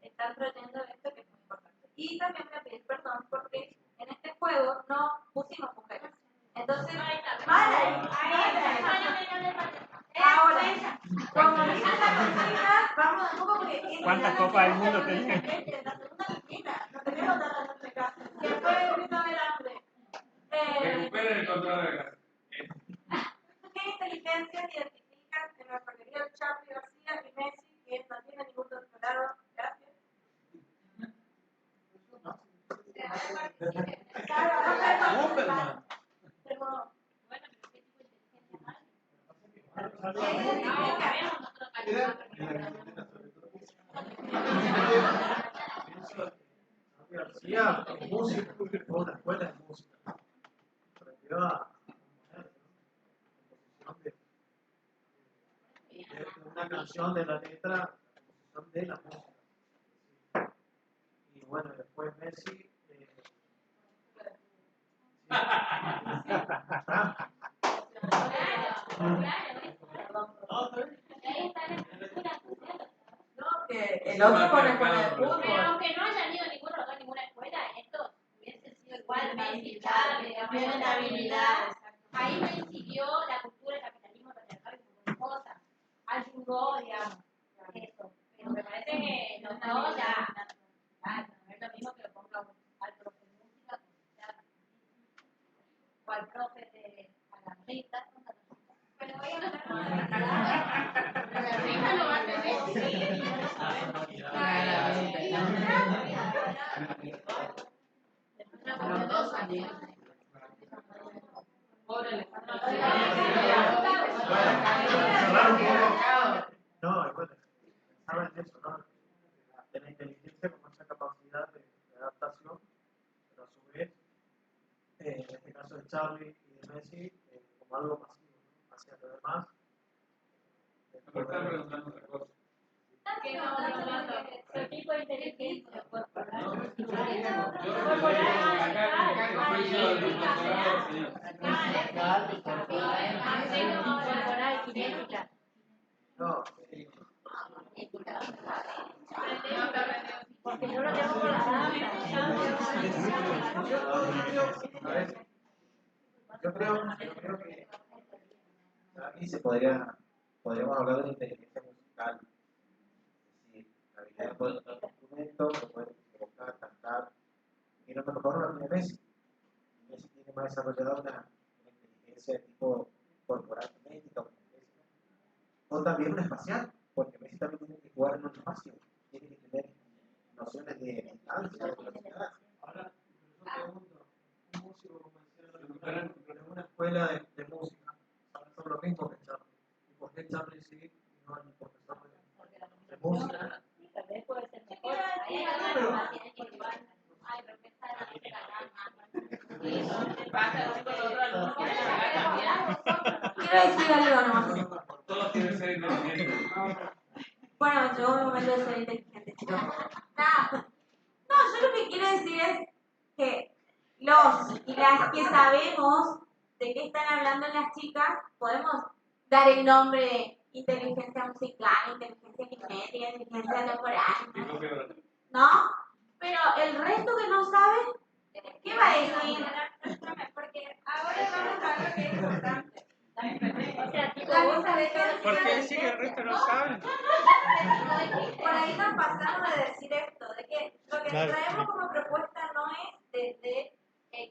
están trayendo esto que es muy importante. Y también voy a pedir perdón porque en este juego no pusimos mujeres. Entonces, ahora, como dice la consigna, vamos un poco porque... ¿Cuántas copas del mundo tenés? La segunda visita, no tenemos tantas en este caso. Que fue el grito del hambre. Recuperen el control de la casa. ¿Qué inteligencias identifican en nuestro querido Charlie García y Messi, que no tiene ningún doctorado? Gracias. García, músico, fue una escuela de música. Aprendió a componer de una canción de la letra, la composición de la música. Y bueno, después Messi. El otro con la escuela de fútbol. Pero aunque no hayan ido ninguno a ninguna escuela, esto hubiese sido igual, Messi, tienen habilidad. Ahí no incidió la cultura, el capitalismo, el patriarcado y muchas cosas. Ayudó, digamos, eso. Pero me parece que los dos ya, no es lo mismo que lo ponga al profe de música o al profe de alambrita. Pero voy a hablar de la risa lo va a hacer No, bueno, pensaba en eso, ¿no? De la inteligencia como esa capacidad de adaptación, pero a su vez, en este caso de Charlie y de Messi, como algo pasivo, ¿no? Hacia lo demás. Pero están preguntando otra cosa. Que no, su tipo de inteligencia corporal. No, porque yo lo tengo con la Yo creo que aquí podríamos hablar de la inteligencia musical. Es decir, la habilidad de poder tocar instrumentos, de poder tocar, cantar. Y lo mejor no tiene Messi. Messi tiene más desarrollada una inteligencia de tipo corporal, genética o también una espacial, porque Messi también tiene que jugar en un espacio, tiene que tener nociones de distancia, de velocidad. ahora, yo pregunto, un músico como decía en una escuela de música, sabe hacer lo mismo que Charlie. qué Charlie sí y no el profesor de música? Tal vez puede ser mejor. Ahí hay una capacidad individual. Ay, pero que está la Quiero decir algo nomás. Todos quieren ser inteligentes. Bueno, llegó mi momento de ser inteligente, chicos. No, yo lo que quiero decir es que los y las que sabemos de qué están hablando las chicas, podemos dar el nombre de inteligencia musical, inteligencia genética, inteligencia laboral, ¿no? Pero el resto que no saben, ¿qué va a decir? Porque ahora vamos a algo que es importante. O sea, tipo, La vos sabés Porque sí que el resto no sabe. Por ahí nos pasamos de decir esto, de que lo que Claro. traemos como propuesta no es desde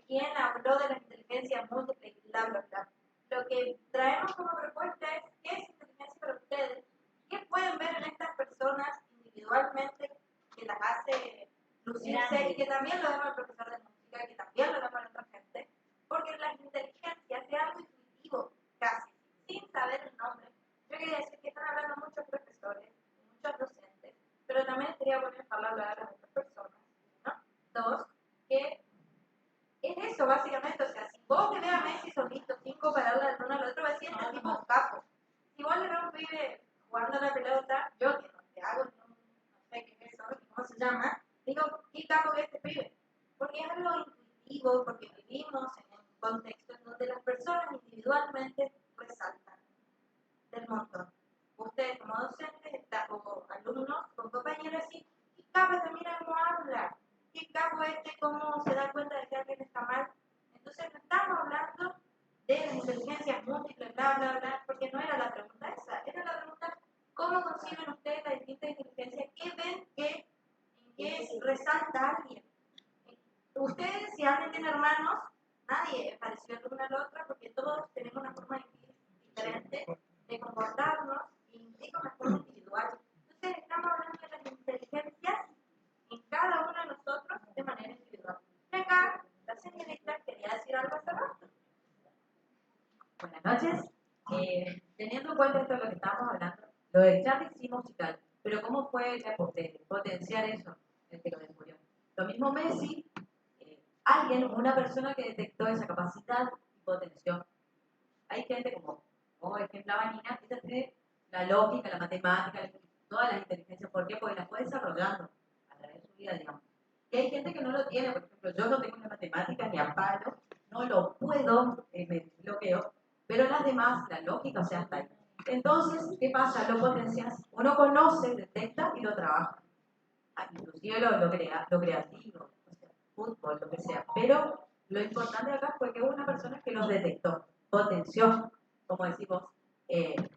quién habló de la inteligencia múltiple y bla, bla, bla. Lo que traemos como propuesta es qué es inteligencia para ustedes, qué pueden ver en estas personas individualmente que las hace lucirse y que también lo vemos al profesor de música, que también lo vemos a otra gente, porque las inteligencias es algo intuitivo, casi, sin saber el nombre. Yo quería decir que están hablando muchos profesores, muchos docentes, pero también estaría bueno hablar a las otras personas, ¿no? Dos, que es eso básicamente, o sea, si vos le ves a Messi solito, sin compararle al uno al otro, va a decir este tipo es un capo. Si vos le ves a un pibe jugando la pelota, yo que no te hago, no sé qué es eso, cómo se llama, digo, qué capo que es este pibe. Porque es algo intuitivo, porque vivimos en un contexto en donde las personas individualmente resaltan del montón. Ustedes como docentes, o alumnos, con compañeros, así, qué capo este, mira cómo habla, qué capo este, cómo se da cuenta de que alguien está mal. Entonces no estamos hablando de las inteligencias múltiples, bla, bla, bla, porque no era la pregunta esa, era la pregunta, ¿cómo conciben ustedes las distintas inteligencias? ¿Qué ven que, en qué resalta alguien? Ustedes, si alguien tiene hermanos, nadie es parecido el uno al otro, porque todos tenemos una forma diferente de comportarnos y implica una forma individual. Entonces estamos hablando de las inteligencias en cada uno de nosotros de manera individual. Y acá, la señorita quería decir algo hace rato. Buenas noches. Teniendo en cuenta esto de lo que estábamos hablando, lo de Charlie sí musical, pero ¿cómo fue potenciar eso el que lo descubrió? Lo mismo Messi, alguien, una persona que detectó esa capacidad y potenció. Hay gente como ejemplo Vanina, que tiene la lógica, la matemática, todas las inteligencias. ¿Por qué? Porque las fue desarrollando a través de su vida, digamos. Y hay gente que no lo tiene, por ejemplo, yo no tengo las matemáticas ni a palo, no lo puedo, me bloqueo, pero las demás, la lógica, o sea, está ahí. Entonces, ¿qué pasa? Lo potencias, uno conoce, detecta y lo trabaja. Inclusive lo creativo, o sea, fútbol, lo que sea. Pero lo importante acá fue que hubo una persona que los detectó, potenció, como decimos,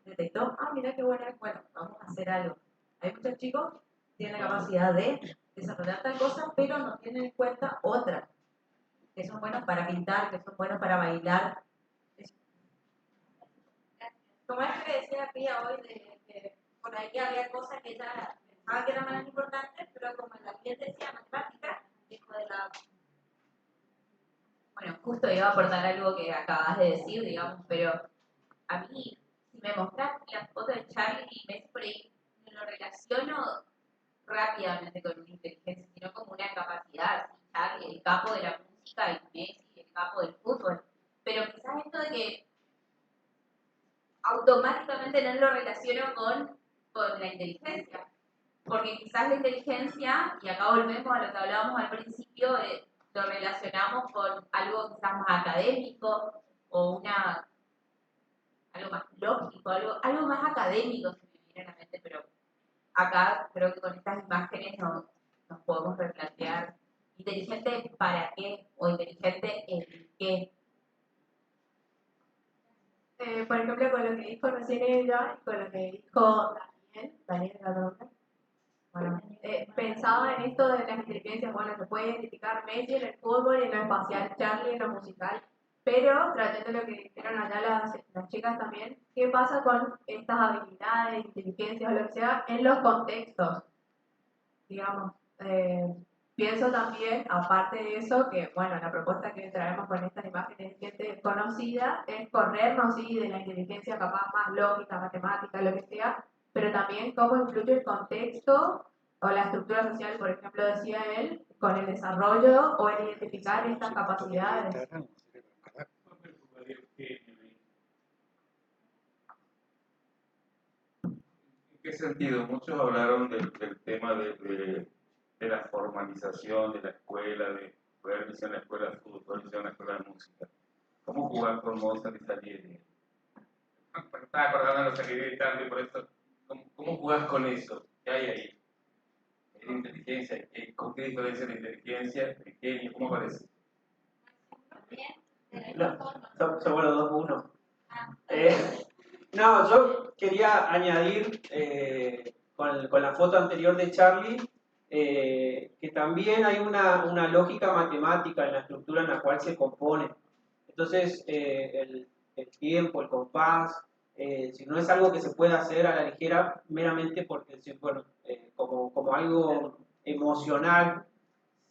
detectó, mira qué bueno, vamos a hacer algo. Hay muchos chicos que tienen la capacidad de desarrollar tal cosa, pero no tienen en cuenta otra, que son buenos para pintar, que son buenos para bailar. Como es que decía Pía hoy, de que por ahí había cosas que ella pensaba que eran más importantes, pero como el ambiente decía matemática, dijo de lado. Bueno, justo iba a aportar algo que acabas de decir, digamos, pero a mí, si me mostras la foto de Charlie y Messi por ahí, no lo relaciono rápidamente con una inteligencia, sino como una capacidad. ¿Sí? Charlie, el capo de la música, y Messi, el capo del fútbol. Pero quizás esto de que automáticamente no lo relaciono con la inteligencia. Porque quizás la inteligencia, y acá volvemos a lo que hablábamos al principio, lo relacionamos con algo quizás más académico o algo más lógico, algo más académico se me viene a la mente, pero acá creo que con estas imágenes nos podemos replantear inteligente para qué o inteligente en qué. Por ejemplo, con lo que dijo recién ella y con lo que dijo Daniel Gadonte, bueno, pensaba en esto de las inteligencias. Bueno, se puede identificar Messi en el fútbol, en lo espacial, Charlie en lo musical, pero trayendo lo que dijeron allá las chicas también, ¿qué pasa con estas habilidades, inteligencias o lo que sea en los contextos? Digamos, Pienso también, aparte de eso, que bueno, la propuesta que traemos con estas imágenes de gente conocida es corrernos sí, de la inteligencia capaz más lógica, matemática, lo que sea, pero también cómo influye el contexto o la estructura social, por ejemplo, decía él, con el desarrollo o el identificar estas capacidades. ¿En qué sentido? Muchos hablaron del tema de la formalización de la escuela, de poder iniciar la escuela de fútbol, poder iniciar una escuela de música. ¿Cómo jugar con Mozart y Salieri? Estaba acordando de los Salieri y tal, y por eso, ¿cómo jugás con eso? ¿Qué hay ahí? ¿Es la inteligencia? ¿Con qué diferencia la inteligencia? ¿El genio? ¿Cómo aparece? Se vuelve 2-1. No, yo quería añadir con la foto anterior de Charlie que también hay una lógica matemática en la estructura en la cual se compone. Entonces, el tiempo, el compás, si no es algo que se puede hacer a la ligera meramente porque, bueno, como algo emocional.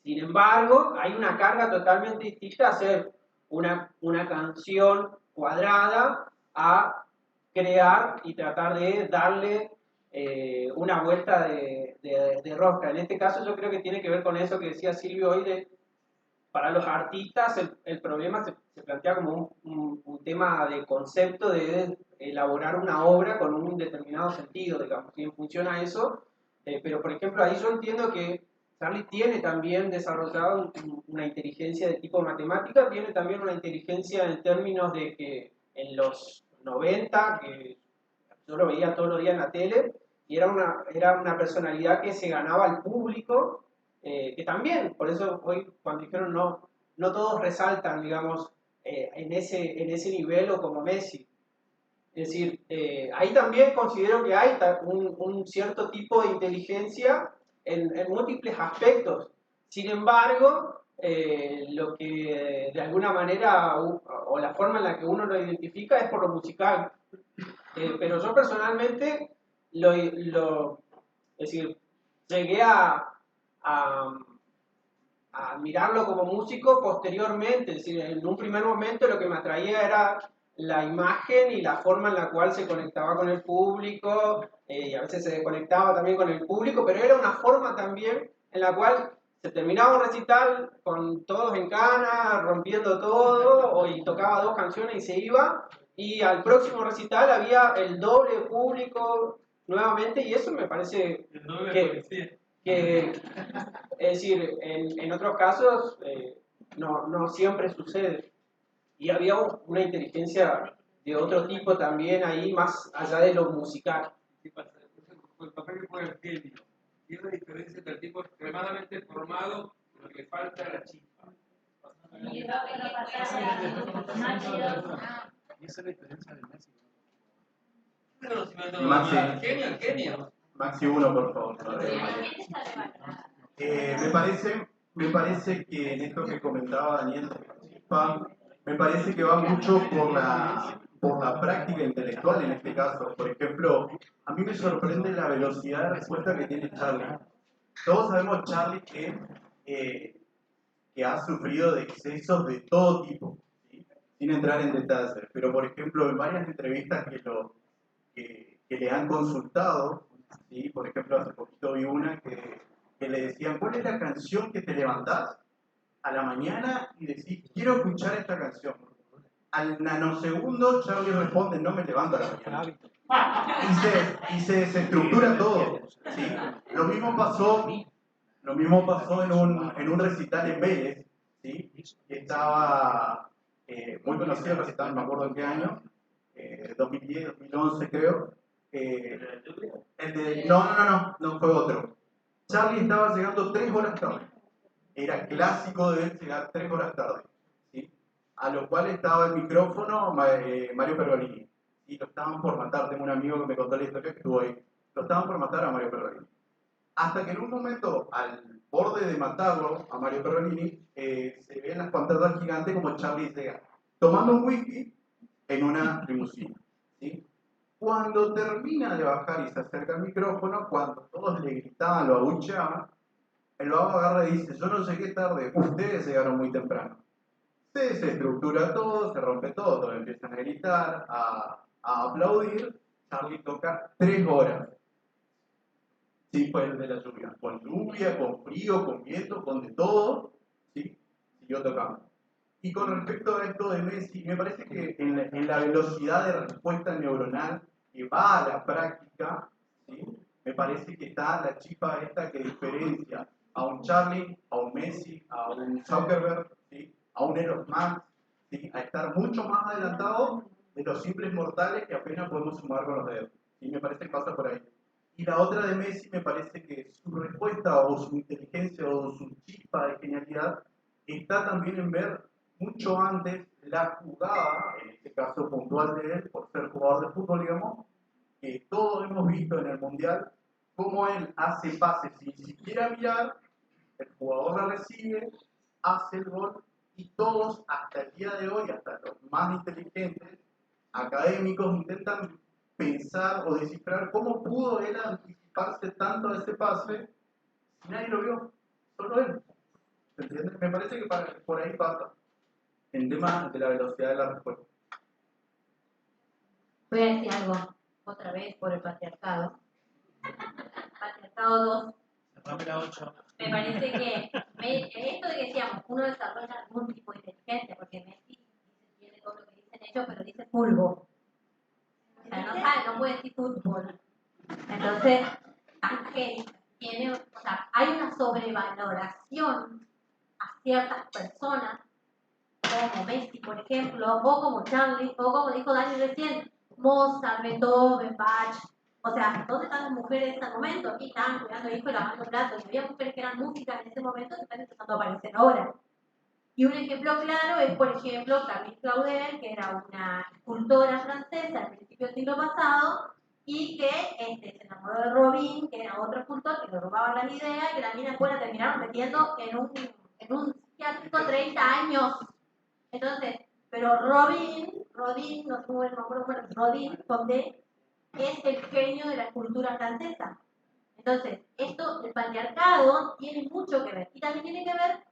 Sin embargo, hay una carga totalmente distinta a hacer una canción cuadrada a crear y tratar de darle una vuelta de rosca. En este caso yo creo que tiene que ver con eso que decía Silvio hoy, para los artistas el problema se plantea como un tema de concepto de elaborar una obra con un determinado sentido, digamos, y funciona eso, pero por ejemplo ahí yo entiendo que Charlie tiene también desarrollado una inteligencia de tipo matemática, tiene también una inteligencia en términos de que en los 90, que yo lo veía todos los días en la tele, y era una personalidad que se ganaba al público, que también, por eso hoy cuando dijeron no todos resaltan, digamos, en ese nivel o como Messi. Es decir, ahí también considero que hay un cierto tipo de inteligencia en múltiples aspectos. Sin embargo, lo que de alguna manera, o la forma en la que uno lo identifica es por lo musical. Pero yo personalmente es decir, llegué a mirarlo como músico posteriormente. Es decir, en un primer momento lo que me atraía era la imagen y la forma en la cual se conectaba con el público, y a veces se desconectaba también con el público, pero era una forma también en la cual se terminaba un recital con todos en cana, rompiendo todo, y tocaba 2 canciones y se iba, y al próximo recital había el doble de público nuevamente, y eso me parece que es decir, en otros casos no siempre sucede. Y había una inteligencia de otro tipo también ahí, más allá de lo musical. ¿Qué pasa? El papel que juega el genio. Y una diferencia entre el tipo extremadamente formado, pero que le falta la chispa. Y esa es la diferencia de Messi. Maxi 1, por favor. Me parece que en esto que comentaba Daniel, me parece que va mucho por la práctica intelectual en este caso. Por ejemplo, a mí me sorprende la velocidad de respuesta que tiene Charlie. Todos sabemos Charlie que ha sufrido de excesos de todo tipo, ¿sí? Sin entrar en detalles, pero por ejemplo en varias entrevistas que le han consultado, ¿sí? Por ejemplo hace poquito vi una que le decían, ¿cuál es la canción que te levantás a la mañana y decís, quiero escuchar esta canción? Al nanosegundo Charlie responde, no me levanto a la mañana. Y se desestructura todo, ¿sí? Lo mismo pasó en un recital en Vélez, ¿sí? Que estaba muy conocido el recital, no me acuerdo en qué año, 2010, 2011 creo. No fue otro. Charlie estaba llegando 3 horas tarde. Era clásico de él llegar 3 horas tarde, ¿sí? A lo cual estaba el micrófono Mario Pergolini. Y lo estaban por matar. Tengo un amigo que me contó la historia que estuvo ahí. Lo estaban por matar a Mario Pergolini. Hasta que en un momento, al borde de matarlo a Mario Pergolini, se ve en las pantallas gigantes como Charlie llega tomando un whisky en una limusina, ¿sí? Cuando termina de bajar y se acerca al micrófono, cuando todos le gritaban, lo abucheaban, el vago agarra y dice, yo no llegué tarde, ustedes llegaron muy temprano. Se desestructura todo, se rompe todo, todos empiezan a gritar, a aplaudir. Charlie toca 3 horas. Sí, fue el de la lluvia. Con lluvia, con frío, con viento, con de todo. ¿Sí? Siguió tocando. Y con respecto a esto de Messi, me parece que en la velocidad de respuesta neuronal que va a la práctica, ¿sí? Me parece que está la chispa esta que diferencia a un Charlie, a un Messi, a un Zuckerberg, ¿sí? A un Elon Musk, ¿sí? A estar mucho más adelantado de los simples mortales que apenas podemos sumar con los dedos. ¿Sí? Me parece que pasa por ahí. Y la otra de Messi me parece que su respuesta o su inteligencia o su chispa de genialidad está también en ver mucho antes la jugada, en este caso puntual de él, por ser jugador de fútbol, digamos, que todos hemos visto en el Mundial, cómo él hace pases sin siquiera mirar, el jugador la recibe, hace el gol, y todos, hasta el día de hoy, hasta los más inteligentes, académicos, intentan pensar o descifrar cómo pudo él anticiparse tanto a ese pase si nadie lo vio, solo él. ¿Se entiende? Me parece que por ahí pasa el tema de la velocidad de la respuesta. Voy a decir algo otra vez por el patriarcado. Patriarcado 2. La 8. Me parece que esto de que decíamos, uno desarrolla algún tipo de inteligencia, porque Messi tiene todo lo que dicen ellos, pero dice fútbol. O sea, no sabe, no puede decir fútbol. Entonces, tiene, o sea, hay una sobrevaloración a ciertas personas, como Messi, por ejemplo, o como Charlie, o como dijo Dani recién, Mozart, Beethoven, Bach. O sea, ¿dónde están las mujeres en ese momento? Aquí estaban cuidando hijos y lavando platos. Y había mujeres que eran músicas en ese momento que están empezando a aparecer ahora. Y un ejemplo claro es, por ejemplo, Camille Claudel, que era una escultora francesa al principio del siglo pasado, y que se enamoró de Robin, que era otro escultor que le robaba las ideas, y que la mina después la terminaron metiendo en un psiquiátrico 30 años. Entonces, pero Rodin, no sé cómo es el nombre, bueno, Rodin, donde es el genio de la escultura francesa. Entonces, esto, el patriarcado tiene mucho que ver. Y también tiene que ver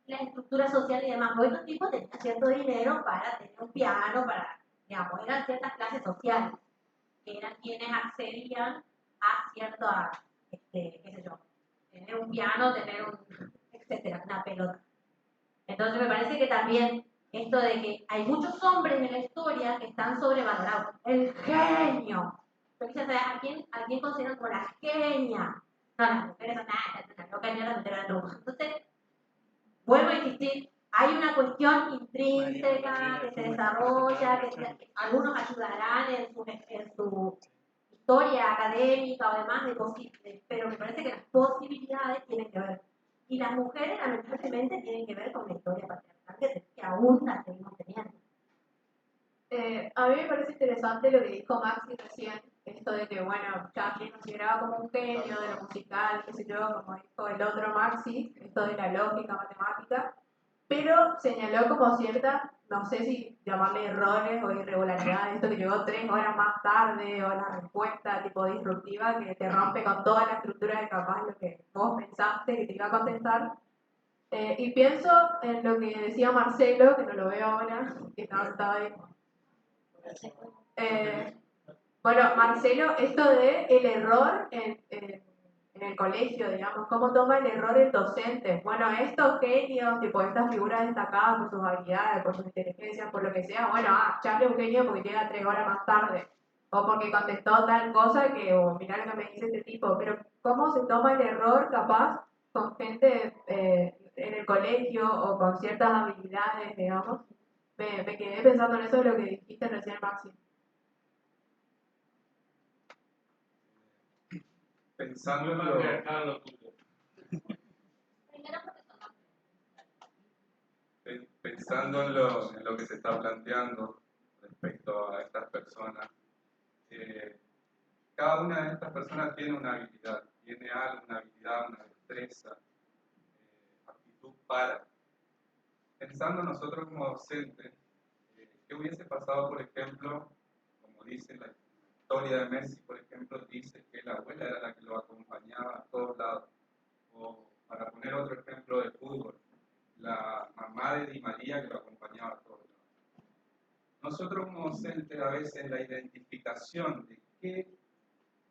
la estructura social y demás. Porque estos tipos tenían cierto dinero para tener un piano, para, digamos, eran ciertas clases sociales, que eran quienes accedían a cierta, qué sé yo, tener un piano, tener un, etcétera, una pelota. Entonces me parece que también esto de que hay muchos hombres en la historia que están sobrevalorados. El genio. Entonces, ¿a quién consideran como la genia? No, las mujeres son nada, no cambian la meter en Entonces, vuelvo a insistir, hay una cuestión intrínseca que se desarrolla, que algunos ayudarán en su historia académica o demás, pero me parece que las posibilidades tienen que ver. Y las mujeres, lamentablemente, tienen que ver con la historia patriarcal que aún la seguimos teniendo. A mí me parece interesante lo que dijo Maxi recién, esto de que, bueno, Charlie consideraba como un genio de lo musical, qué sé yo, como dijo el otro Maxi, esto de la lógica matemática, pero señaló como cierta, no sé si llamarle errores o irregularidades, esto que llegó 3 horas más tarde, o la respuesta tipo disruptiva que te rompe con toda la estructura de capaz lo que vos pensaste que te iba a contestar. Y pienso en lo que decía Marcelo, que no lo veo ahora, que estaba ahí. Bueno, Marcelo, esto de el error en el colegio, digamos, cómo toma el error el docente. Bueno, estos genios, tipo estas figuras destacadas por sus habilidades, por sus inteligencias, por lo que sea, bueno, Charlie es un genio porque llega 3 horas más tarde, o porque contestó tal cosa que, mirá lo que me dice este tipo, pero cómo se toma el error capaz con gente en el colegio o con ciertas habilidades, digamos. Me quedé pensando en eso de lo que dijiste recién, Maxi. Pensando en lo que se está planteando respecto a estas personas, cada una de estas personas tiene una habilidad, tiene algo, una habilidad, una destreza, aptitud para. Pensando nosotros como docentes, ¿qué hubiese pasado, por ejemplo, como dice la historia de Messi, por ejemplo, dice que la abuela era la que lo acompañaba a todos lados, o Para poner otro ejemplo de fútbol, la mamá de Di María que lo acompañaba a todos. Nosotros como docentes a veces la identificación de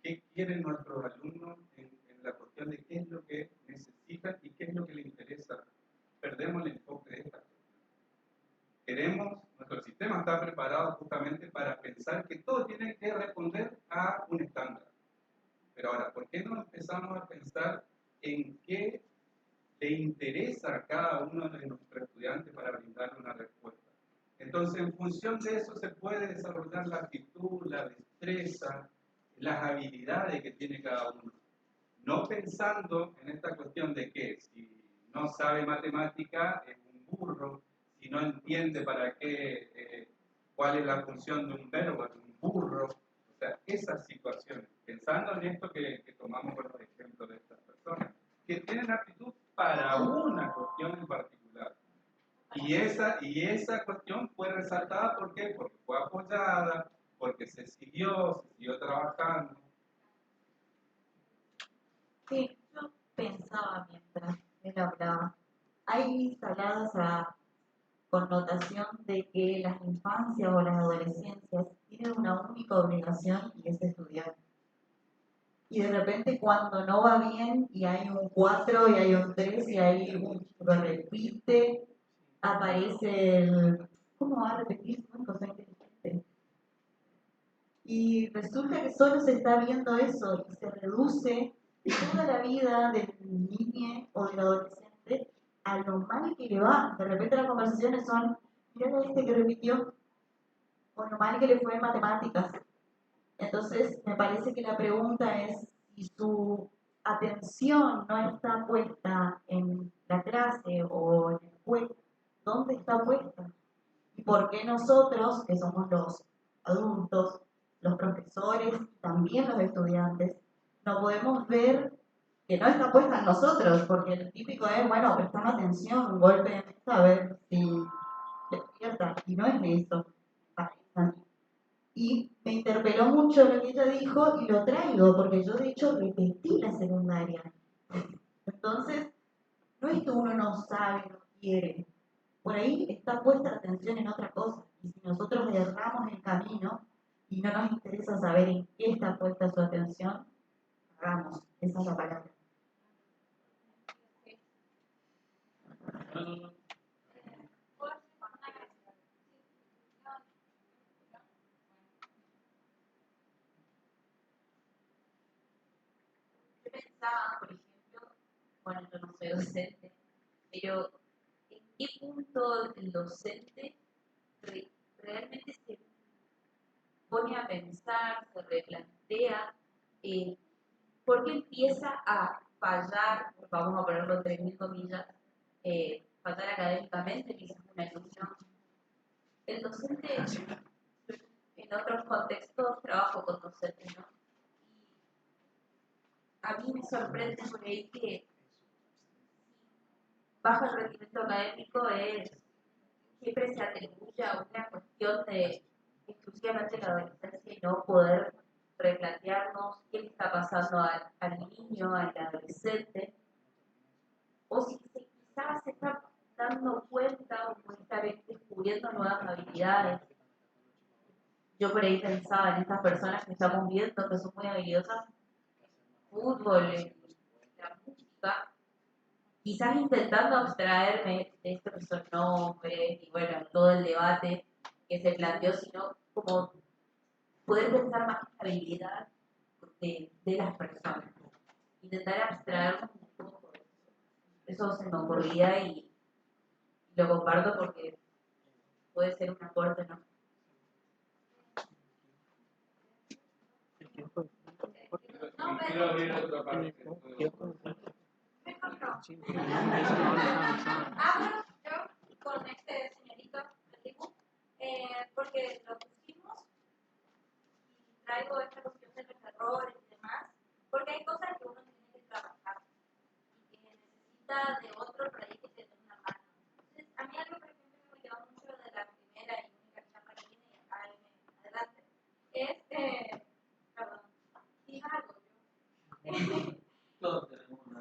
qué quieren nuestros alumnos en la cuestión de qué es lo que necesitan y qué es lo que les interesa, perdemos el enfoque de esta cuestión. Nuestro sistema está preparado justamente para pensar que todo tiene que responder a un estándar. Pero ahora, ¿por qué no empezamos a pensar en qué le interesa a cada uno de nuestros estudiantes para brindarle una respuesta? Entonces, en función de eso se puede desarrollar la actitud, la destreza, las habilidades que tiene cada uno. No pensando en esta cuestión de que si no sabe matemática es un burro, si no entiende para qué, cuál es la función de un verbo, es un burro. O sea, esas situaciones, pensando en esto que tomamos por ejemplo de estas personas, que tienen aptitud para una cuestión en particular. Y esa cuestión fue resaltada, ¿por qué? Porque fue apoyada, porque se siguió trabajando. Sí, yo pensaba mientras él hablaba, hay instaladas a connotación de que las infancias o las adolescencias tienen una única obligación y es estudiar. Y de repente cuando no va bien y hay un 4 y hay un 3 y hay un chico que repite, aparece el ¿cómo va a repetir su cosa inteligente? Y resulta que solo se está viendo eso y se reduce toda la vida del niño o del adolescente a lo mal que le va. De repente las conversaciones son, mira este que repitió, o lo mal que le fue en matemáticas. Entonces, me parece que la pregunta es si su atención no está puesta en la clase o en el juego, ¿dónde está puesta? ¿Y por qué nosotros, que somos los adultos, los profesores, también los estudiantes, no podemos ver que no está puesta en nosotros? Porque el típico es, bueno, prestame atención, un golpe de mesa a ver si despierta. Y no es eso, parece a mí. Y me interpeló mucho lo que ella dijo y lo traigo, porque yo de hecho repetí la secundaria. Entonces, no es que uno no sabe, no quiere. Por ahí está puesta la atención en otra cosa. Y si nosotros erramos el camino y no nos interesa saber en qué está puesta su atención, hagamos. Esa es la palabra. Yo pensaba, por ejemplo, bueno, yo no soy docente, pero ¿en qué punto el docente realmente se pone a pensar, se replantea, por qué empieza a fallar, vamos a ponerlo entre mil comillas, fallar académicamente, quizás un alumno? El docente, en otros contextos, trabajo con docentes, ¿no? A mí me sorprende por ahí que bajo el rendimiento académico siempre se atribuye a una cuestión de exclusivamente la adolescencia y no poder replantearnos qué le está pasando al niño, al adolescente, o si quizás se está dando cuenta o puede estar descubriendo nuevas habilidades. Yo por ahí pensaba en estas personas que estamos viendo que son muy habilidosas, fútbol, la música, quizás intentando abstraerme de esto que son nombres y bueno, todo el debate que se planteó, sino como poder pensar más en la habilidad de las personas, intentar abstraernos un poco de eso. Eso se me ocurría y lo comparto porque puede ser un aporte, ¿no? Quiero abrir otra parte. Hablo yo con este señorito porque lo pusimos y traigo esta cuestión de los errores y demás, porque hay cosas que uno tiene que trabajar y que necesita de otro para ahí que te dé una mano. Entonces, a mí algo, por ejemplo, que me quedó mucho de la primera y única charla que tiene, y acá en adelante, es, perdón, dije algo yo. Todos tenemos una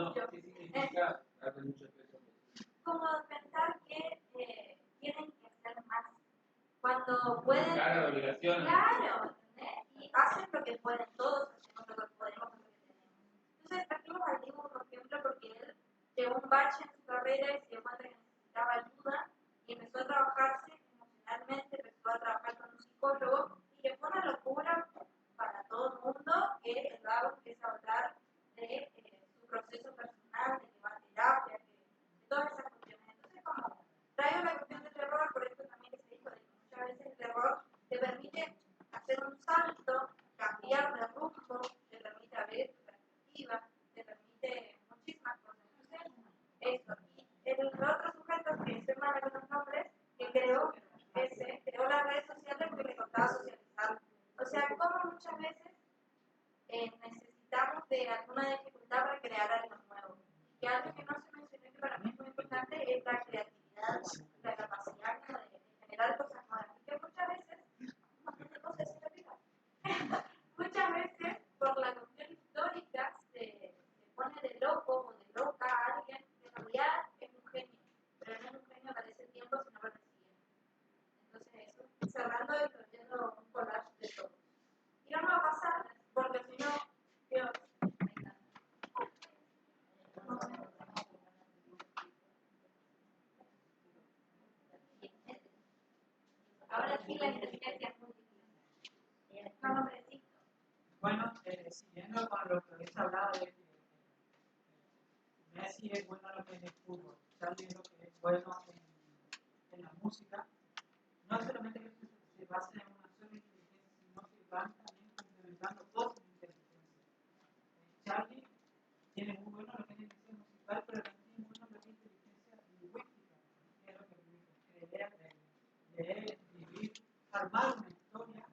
mucho. ¿Qué significa darle mucho peso? Como pensar que tienen que hacer más. Cuando pueden. Cara de obligación. Claro, ¿entendés? Y hacen lo que pueden, todos hacemos lo que podemos, lo que tenemos. Entonces, trajimos al Dibu, por ejemplo, porque él llegó un bache en su carrera y se dio cuenta que necesitaba ayuda y empezó a trabajarse emocionalmente, empezó a trabajar con un psicólogo y le fue una locura para todo el mundo que el vago empieza a hablar de su proceso personal, de que va a terapia, de todas esas cuestiones. Entonces, como traigo la cuestión del error, por eso también se dijo de que muchas veces el error te permite hacer un salto, cambiar de rumbo, te permite abrir tu perspectiva, te permite muchísimas cosas. Entonces, eso. Y el otro sujeto que se llama con los nombres, que creó las redes sociales porque le costaba socializar. O sea, como muchas veces necesitamos de alguna dificultad para crear algo nuevo. Y algo que no se mencionó que para mí es muy importante es la creatividad, la capacidad de generar cosas nuevas. Porque muchas veces, muchas veces por la cuestión histórica se pone de loco o de loca a alguien que en realidad es un genio, pero no es un genio para ese tiempo, sino para el siguiente. Entonces eso, cerrando y trayendo un collage de todo. Y vamos a pasar, porque si no, Dios, ahora sí la inteligencia es muy difícil. Vamos a decir. Bueno, siguiendo con lo que habéis hablado de que Messi es bueno en lo que es el fútbol, Xavi es lo que es bueno en la música, no solamente que se basa en una sola inteligencia, sino que van también complementando todas sus inteligencias. Xavi tiene muy bueno lo que es inteligencia musical, pero también tiene muy bueno lo que es inteligencia lingüística, que es lo que permite leer, escribir, armar una historia,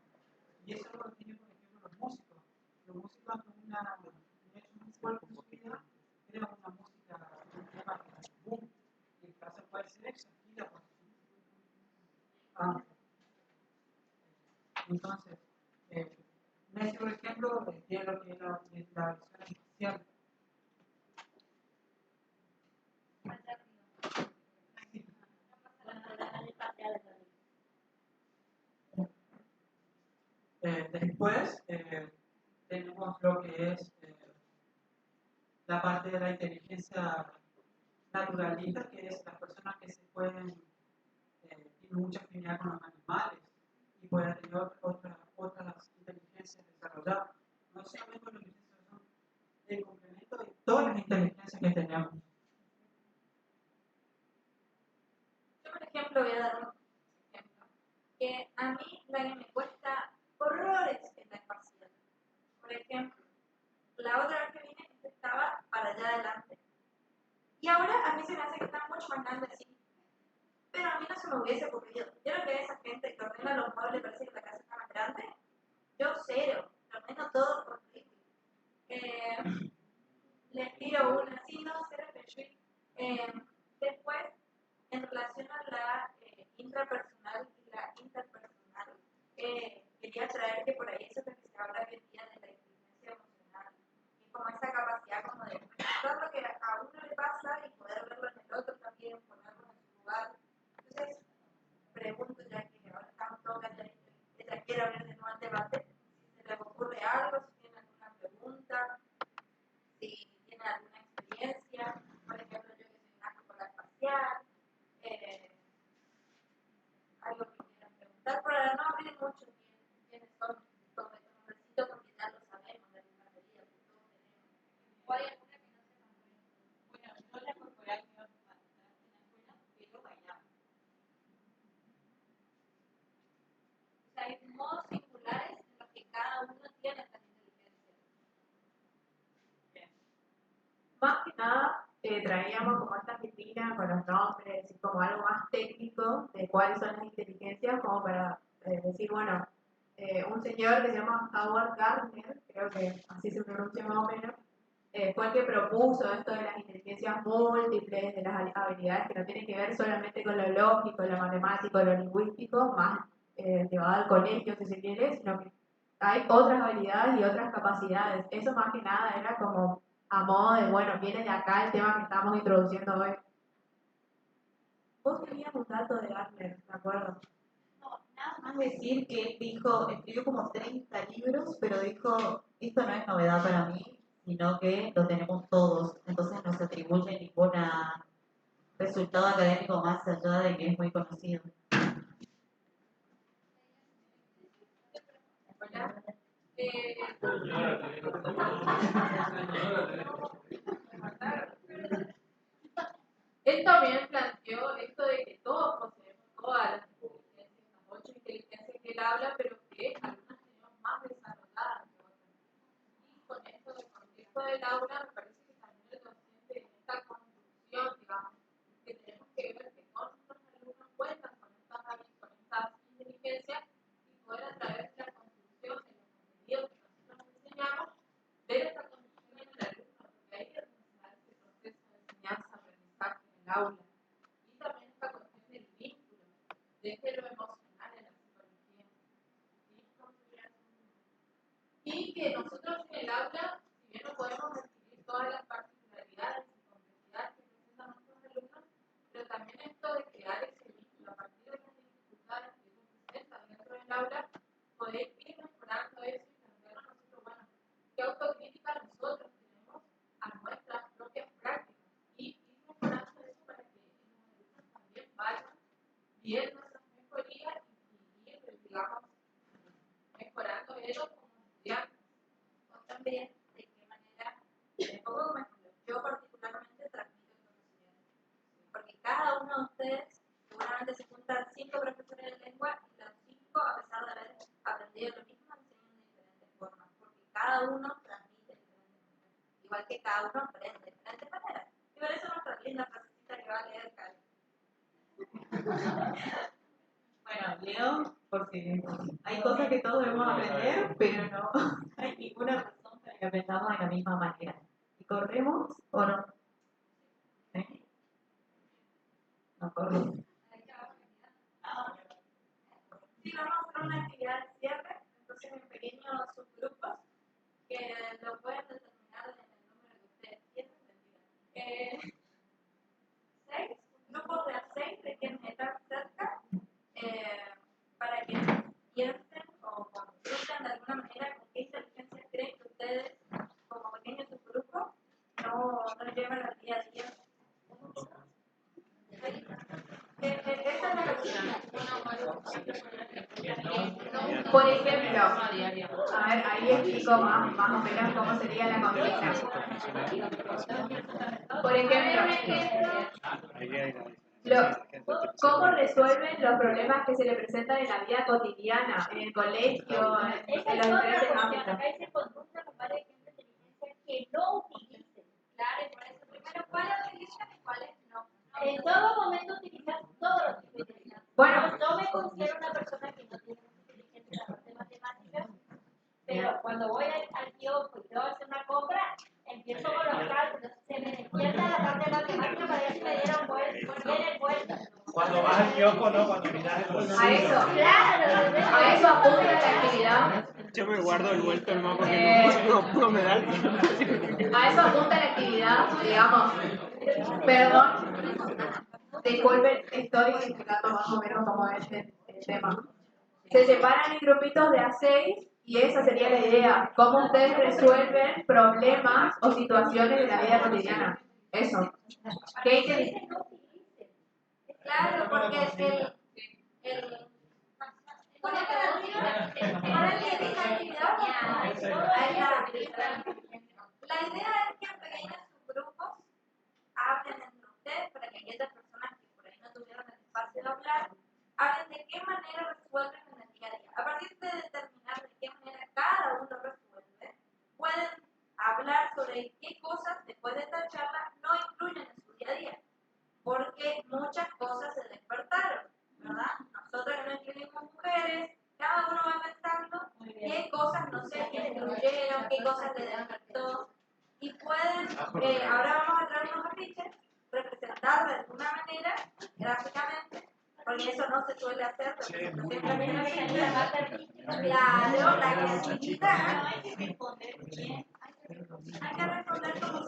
y eso es lo que tienen, por ejemplo, los músicos. Los músicos ante un hecho muy fuerte en su vida, crean una música, un tema boom, y el caso puede ser Shakira. Entonces, Messi, por ejemplo, tiene lo que es la visión espacial. Después tenemos lo que es la parte de la inteligencia naturalista, que es las personas que se pueden, tienen mucha afinidad con los animales y pueden tener otras inteligencias desarrolladas. No solamente las inteligencias son el complemento de todas las inteligencias que tenemos. Yo, por ejemplo, voy a dar un ejemplo. Que a mí la que me cuesta horrores es la espacial. Por ejemplo, la otra vez que vine estaba para allá adelante. Y ahora a mí se me hace que está mucho más grande así. Pero a mí no se me hubiese ocurrido. Yo lo que veo a esa gente que ordena los muebles, parece que la casa está más grande. Yo cero. Lo ordeno todo por Facebook. Les tiro una así, no, cero Facebook. Después, en relación a la intrapersonal y la interpersonal, quería traer que por ahí eso es lo que se habla hoy en día de la inteligencia emocional. Y como esa capacidad como de ver lo que a uno le pasa y poder verlo en el otro también, ponerlo en su lugar. Entonces, pregunto ya que ahora estamos todos calladitos, ella quiere abrir de nuevo el debate, si se les ocurre algo, si tienen alguna pregunta, si tienen alguna experiencia, por ejemplo, yo que soy una psicóloga espacial, algo que quieran preguntar, para no abrir mucho quiénes son todos estos nombrecitos, porque ya lo sabemos de alguna medida, que todos tenemos. ¿O hay alguna que no se nos acuerde? Bueno, yo la corporal que iba a tratar en la escuela, pero bailaba. O sea, hay modos singulares en los que cada uno tiene esta inteligencia. Más que nada, traíamos como esta disciplina con los nombres y como algo más técnico de cuáles son las inteligencias, como para decir, bueno, un señor que se llama Howard Gardner, creo que así se pronuncia más o menos, fue el que propuso esto de las inteligencias múltiples, de las habilidades que no tienen que ver solamente con lo lógico, lo matemático, lo lingüístico, más llevado al colegio si se quiere, sino que hay otras habilidades y otras capacidades. Eso más que nada era como a modo de, bueno, viene de acá el tema que estamos introduciendo hoy. Vos tenías un dato de Adler, ¿de acuerdo? Nada más decir que él dijo, escribió como 30 libros, pero dijo, esto no es novedad para mí, sino que lo tenemos todos, entonces no se atribuye ningún resultado académico más allá de que es muy conocido. Él también planteó esto de que todos poseemos todas las inteligencias, las 8 inteligencias que él habla, pero que algunas tenemos más desarrolladas que otras. Y con esto del contexto del aula, me parece que también el docente en esta construcción, digamos, que tenemos que ver que todos nuestros alumnos cuentan con estas inteligencias y poder a través de la construcción de los contenidos que nosotros enseñamos, ver esta construcción en el alumno, porque ahí es donde se da ese proceso de enseñanza-aprendizaje en el aula. Y también esta cuestión del vínculo, desde lo emocional en la psicología. Y que nosotros en el aula, si bien no podemos adquirir todas las particularidades y complejidades que presentan nuestros alumnos, pero también esto de crear ese vínculo a partir de las dificultades que ellos presentan dentro del aula, poder ir mejorando eso y plantearnos nosotros, bueno, qué autocrítica nosotros tenemos a nuestras propias prácticas y ir mejorando eso para que los alumnos también vayan viendo esas mejorías y ir, digamos, mejorando ellos como estudiantes. O también, de qué manera, me pongo como ejemplo, yo particularmente transmito el conocimiento. Porque cada uno de ustedes seguramente se juntan 5 profesores de lengua y los 5, a pesar de haber aprendido lo mismo, enseñan de diferentes formas. Porque cada uno transmite de diferentes maneras. Igual que cada uno aprende de diferentes maneras. Y por eso nuestra linda frasecita que va a leer Cali. Bueno, leo porque hay cosas que todos debemos aprender, pero no hay ninguna razón para que aprendamos de la misma manera. ¿Y corremos o no? ¿Sí? No corremos. Sí, vamos a hacer una actividad de cierre, entonces en pequeños subgrupos que lo pueden determinar en el número que ustedes quieran. 6, grupos de 6 de quienes están cerca, para que piensen o construyan de alguna manera con qué inteligencia creen que ustedes, como pequeños subgrupos, no llevan al día a día. Esta es la rutina. Por ejemplo, a ver, ahí explico más o menos cómo sería la consigna. Por ejemplo, ¿cómo resuelven los problemas que se le presentan en la vida cotidiana, en el colegio, en los diferentes ámbitos? Acá dice conducta con varias inteligencias que no utilicen. Claro, y por eso primero cuáles utilizan y cuáles no. En todo momento utilizas todos los tipos de inteligencia. Bueno, yo me considero una persona que no tiene mucha inteligencia en la parte de matemáticas, pero cuando voy al kiosco y quiero hacer una compra, empiezo con los cálculos, se me despierta la parte de matemática para ver si me dieron vuelta. Cuando vas al kiosco, no, cuando miras el bolsillo. A eso, claro, a eso apunta la actividad. Yo me guardo el vuelto del mapa que no puedo me dar. A eso apunta la actividad, digamos. Perdón, disculpen, estoy explicando más o menos cómo es el tema. Se separan en grupitos de A6 y esa sería la idea. Cómo ustedes resuelven problemas o situaciones de la vida cotidiana. Eso. ¿Qué dicen? Claro, porque ahora le dije actividad, la idea es que en pequeños subgrupos hablen entre ustedes para que aquellas personas que por ahí no tuvieron el espacio de hablar, hablen de qué manera resuelven en el día a día. A partir de determinar de qué manera cada uno resuelve, pueden hablar sobre qué cosas después de esta charla no incluyen en su día a día. Porque muchas cosas se despertaron, ¿verdad? Nosotros que no escribimos mujeres, cada uno va pensando qué cosas no se incluyeron, qué cosas le despertó. Y pueden, ahora vamos a traer unos afiches, representar de alguna manera, gráficamente, porque eso no se suele hacer, pero siempre hay una actividad. Claro, la creatividad. Hay que responder como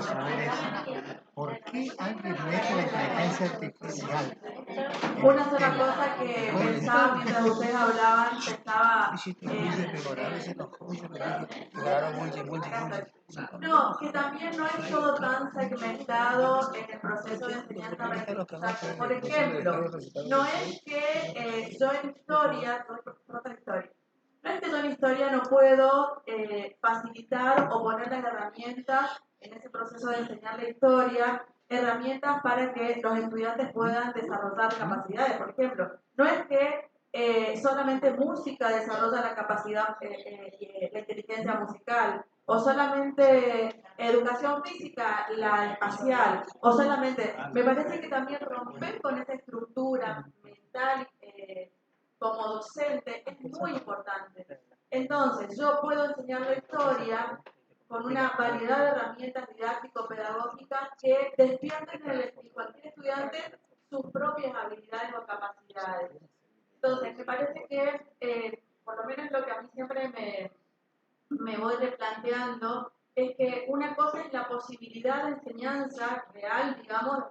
saber es, ¿por qué alguien mete la inteligencia artificial? Una sola cosa que pensaba mientras ustedes hablaban, pensaba no, que también no es todo tan segmentado en el proceso de enseñanza-aprendizaje. Por ejemplo, no es que yo en historia, otra historia, no es que yo en historia no puedo facilitar o poner las herramientas en ese proceso de enseñar la historia, herramientas para que los estudiantes puedan desarrollar capacidades. Por ejemplo, no es que solamente música desarrolla la capacidad, la inteligencia musical, o solamente educación física, la espacial, o solamente, me parece que también romper con esa estructura mental como docente es muy importante. Entonces, yo puedo enseñar la historia con una variedad de herramientas didáctico-pedagógicas que despierten en cualquier estudiante sus propias habilidades o capacidades. Entonces, me parece que, por lo menos lo que a mí siempre me voy replanteando, es que una cosa es la posibilidad de enseñanza real, digamos,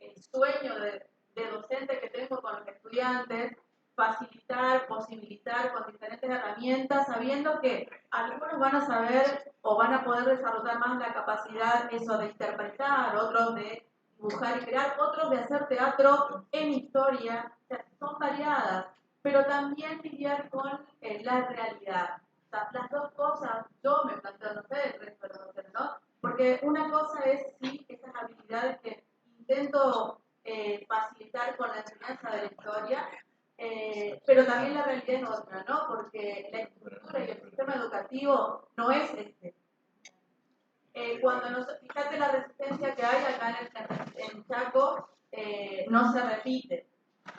el sueño de docente que tengo con los estudiantes, facilitar, posibilitar con diferentes herramientas, sabiendo que algunos van a saber o van a poder desarrollar más la capacidad eso de interpretar, otros de dibujar y crear, otros de hacer teatro en historia, o sea, son variadas, pero también lidiar con la realidad. O sea, las dos cosas, yo me planteo, no sé, el resto de los docentes, ¿no? Porque una cosa es, sí, esas habilidades que intento facilitar con la enseñanza de la historia, pero también la realidad es otra, ¿no? Porque la estructura y el sistema educativo no es este. Fíjate la resistencia que hay acá en Chaco, no se repite.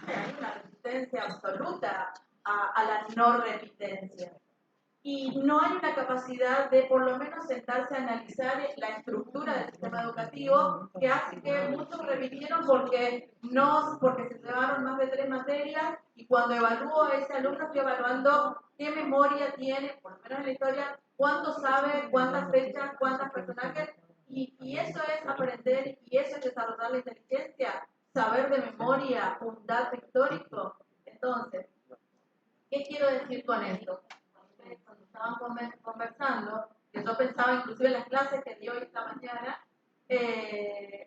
Hay una resistencia absoluta a la no repitencia. Y no hay una capacidad de por lo menos sentarse a analizar la estructura del sistema educativo, que hace que muchos repitieron porque se llevaron más de 3 materias, y cuando evalúo a ese alumno estoy evaluando qué memoria tiene, por lo menos en la historia, cuánto sabe, cuántas fechas, cuántos personajes, y eso es aprender y eso es desarrollar la inteligencia, saber de memoria un dato histórico. Entonces, ¿qué quiero decir con esto? Cuando estaban conversando, que yo pensaba inclusive en las clases que di hoy esta mañana,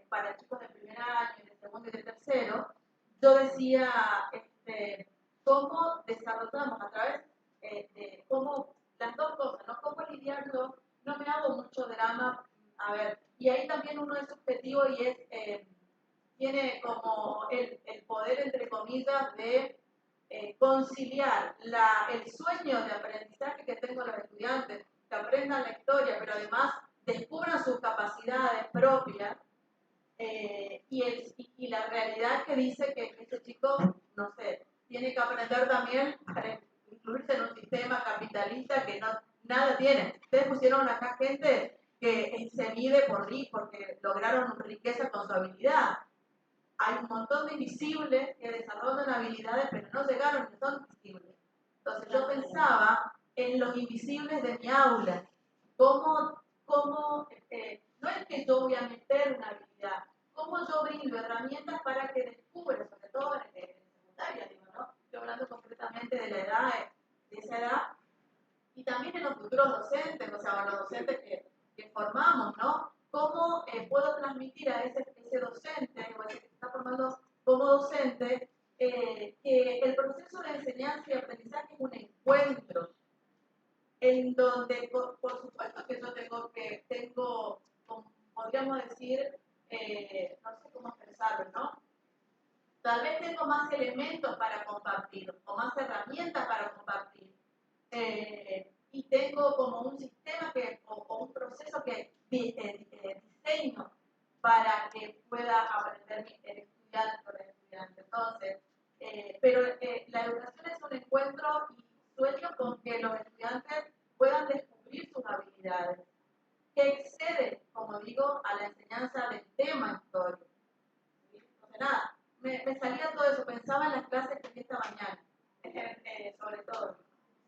para chicos de primer año, de segundo y de tercero, yo decía cómo desarrollamos a través de cómo las dos cosas, ¿no? Cómo lidiarlo, no me hago mucho drama, a ver, y ahí también uno es subjetivo y tiene como el poder, entre comillas, de conciliar el sueño de aprendizaje que tengo los estudiantes, que aprendan la historia, pero además descubran sus capacidades propias, y la realidad que dice que ese chico, no sé, tiene que aprender también para incluirse en un sistema capitalista que nada tiene. Ustedes pusieron acá gente que se mide porque lograron riqueza con su habilidad. Hay un montón de invisibles que desarrollan habilidades, pero no llegaron, no son visibles. Entonces yo pensaba en los invisibles de mi aula. No es que yo voy a meter una habilidad, cómo yo brindo herramientas para que descubran, sobre todo en secundaria, digo, ¿no? Estoy hablando concretamente de la edad, de esa edad, y también en los futuros docentes, o sea, los docentes que formamos, ¿no? ¿Cómo puedo transmitir a ese docente o ese que se está formando como docente que el proceso de enseñanza y aprendizaje es un encuentro en donde, por supuesto que yo tengo, podríamos decir, no sé cómo expresarlo, ¿no? Tal vez tengo más elementos para compartir o más herramientas para compartir. Y tengo como un sistema o un proceso que diseño para que pueda aprender el estudiante o la estudiante. Entonces, pero la educación es un encuentro y sueño con que los estudiantes puedan descubrir sus habilidades, que exceden, como digo, a la enseñanza del tema histórico. Entonces, nada, me salía todo eso, pensaba en las clases que di esta mañana, sobre todo.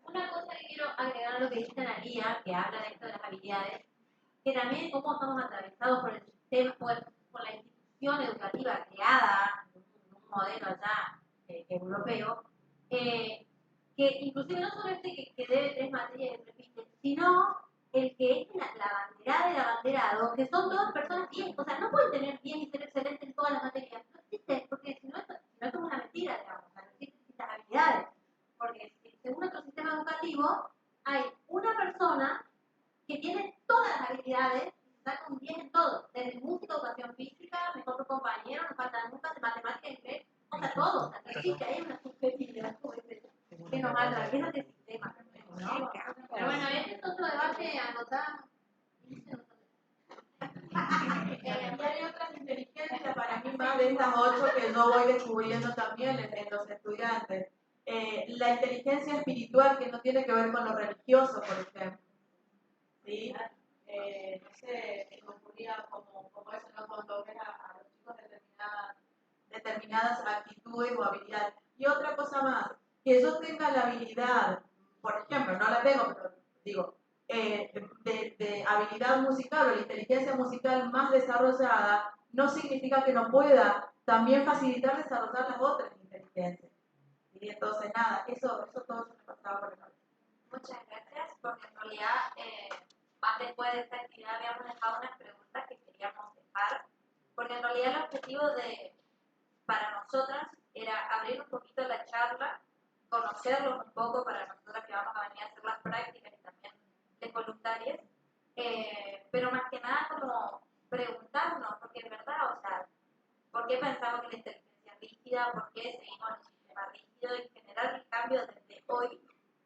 Una cosa que quiero agregar a lo que dice Analía, que habla de esto de las habilidades, que también cómo estamos atravesados por el sistema, por la institución educativa creada, un modelo allá europeo, que inclusive no solo que debe 3 materias que repite, sino el que es la banderada y el abanderado, que son todas personas 10, o sea, no pueden tener 10 y ser excelentes en todas las materias, no existe, porque si no esto es una mentira, digamos, o sea, no existen distintas habilidades, porque según nuestro sistema educativo hay una persona que tiene todas las habilidades y se saca un 10 en todo, desde música, educación física, mejor que compañero, no falta nunca, de matemática, inglés, o sea, todo, o sea, no existe, hay una subjetividad que nos atraviesa este sistema. ¿No? Pero bueno, este es otro debate anotado. Hay otras inteligencias para mí más de estas 8 que yo voy descubriendo también en los estudiantes. La inteligencia espiritual que no tiene que ver con lo religioso, por ejemplo. ¿Sí? No sé, me ocurría como eso, ¿no? Cuando ves a los chicos determinadas actitudes o habilidades. Y otra cosa más, que yo tenga la habilidad, por ejemplo, no la tengo, pero digo, de habilidad musical o la inteligencia musical más desarrollada, no significa que no pueda también facilitar desarrollar las otras inteligencias. Y entonces, nada, eso todo se me pasaba por el cabeza. Muchas gracias, porque en realidad, más después de esta actividad habíamos dejado unas preguntas que queríamos dejar, porque en realidad el objetivo para nosotras era abrir un poquito la charla, conocerlos un poco para nosotras que vamos a venir a hacer las prácticas y también de voluntarias, pero más que nada como preguntarnos, porque en verdad, o sea, ¿por qué pensamos que la inteligencia es rígida? ¿Por qué seguimos en el sistema rígido? Y generar el cambio desde hoy,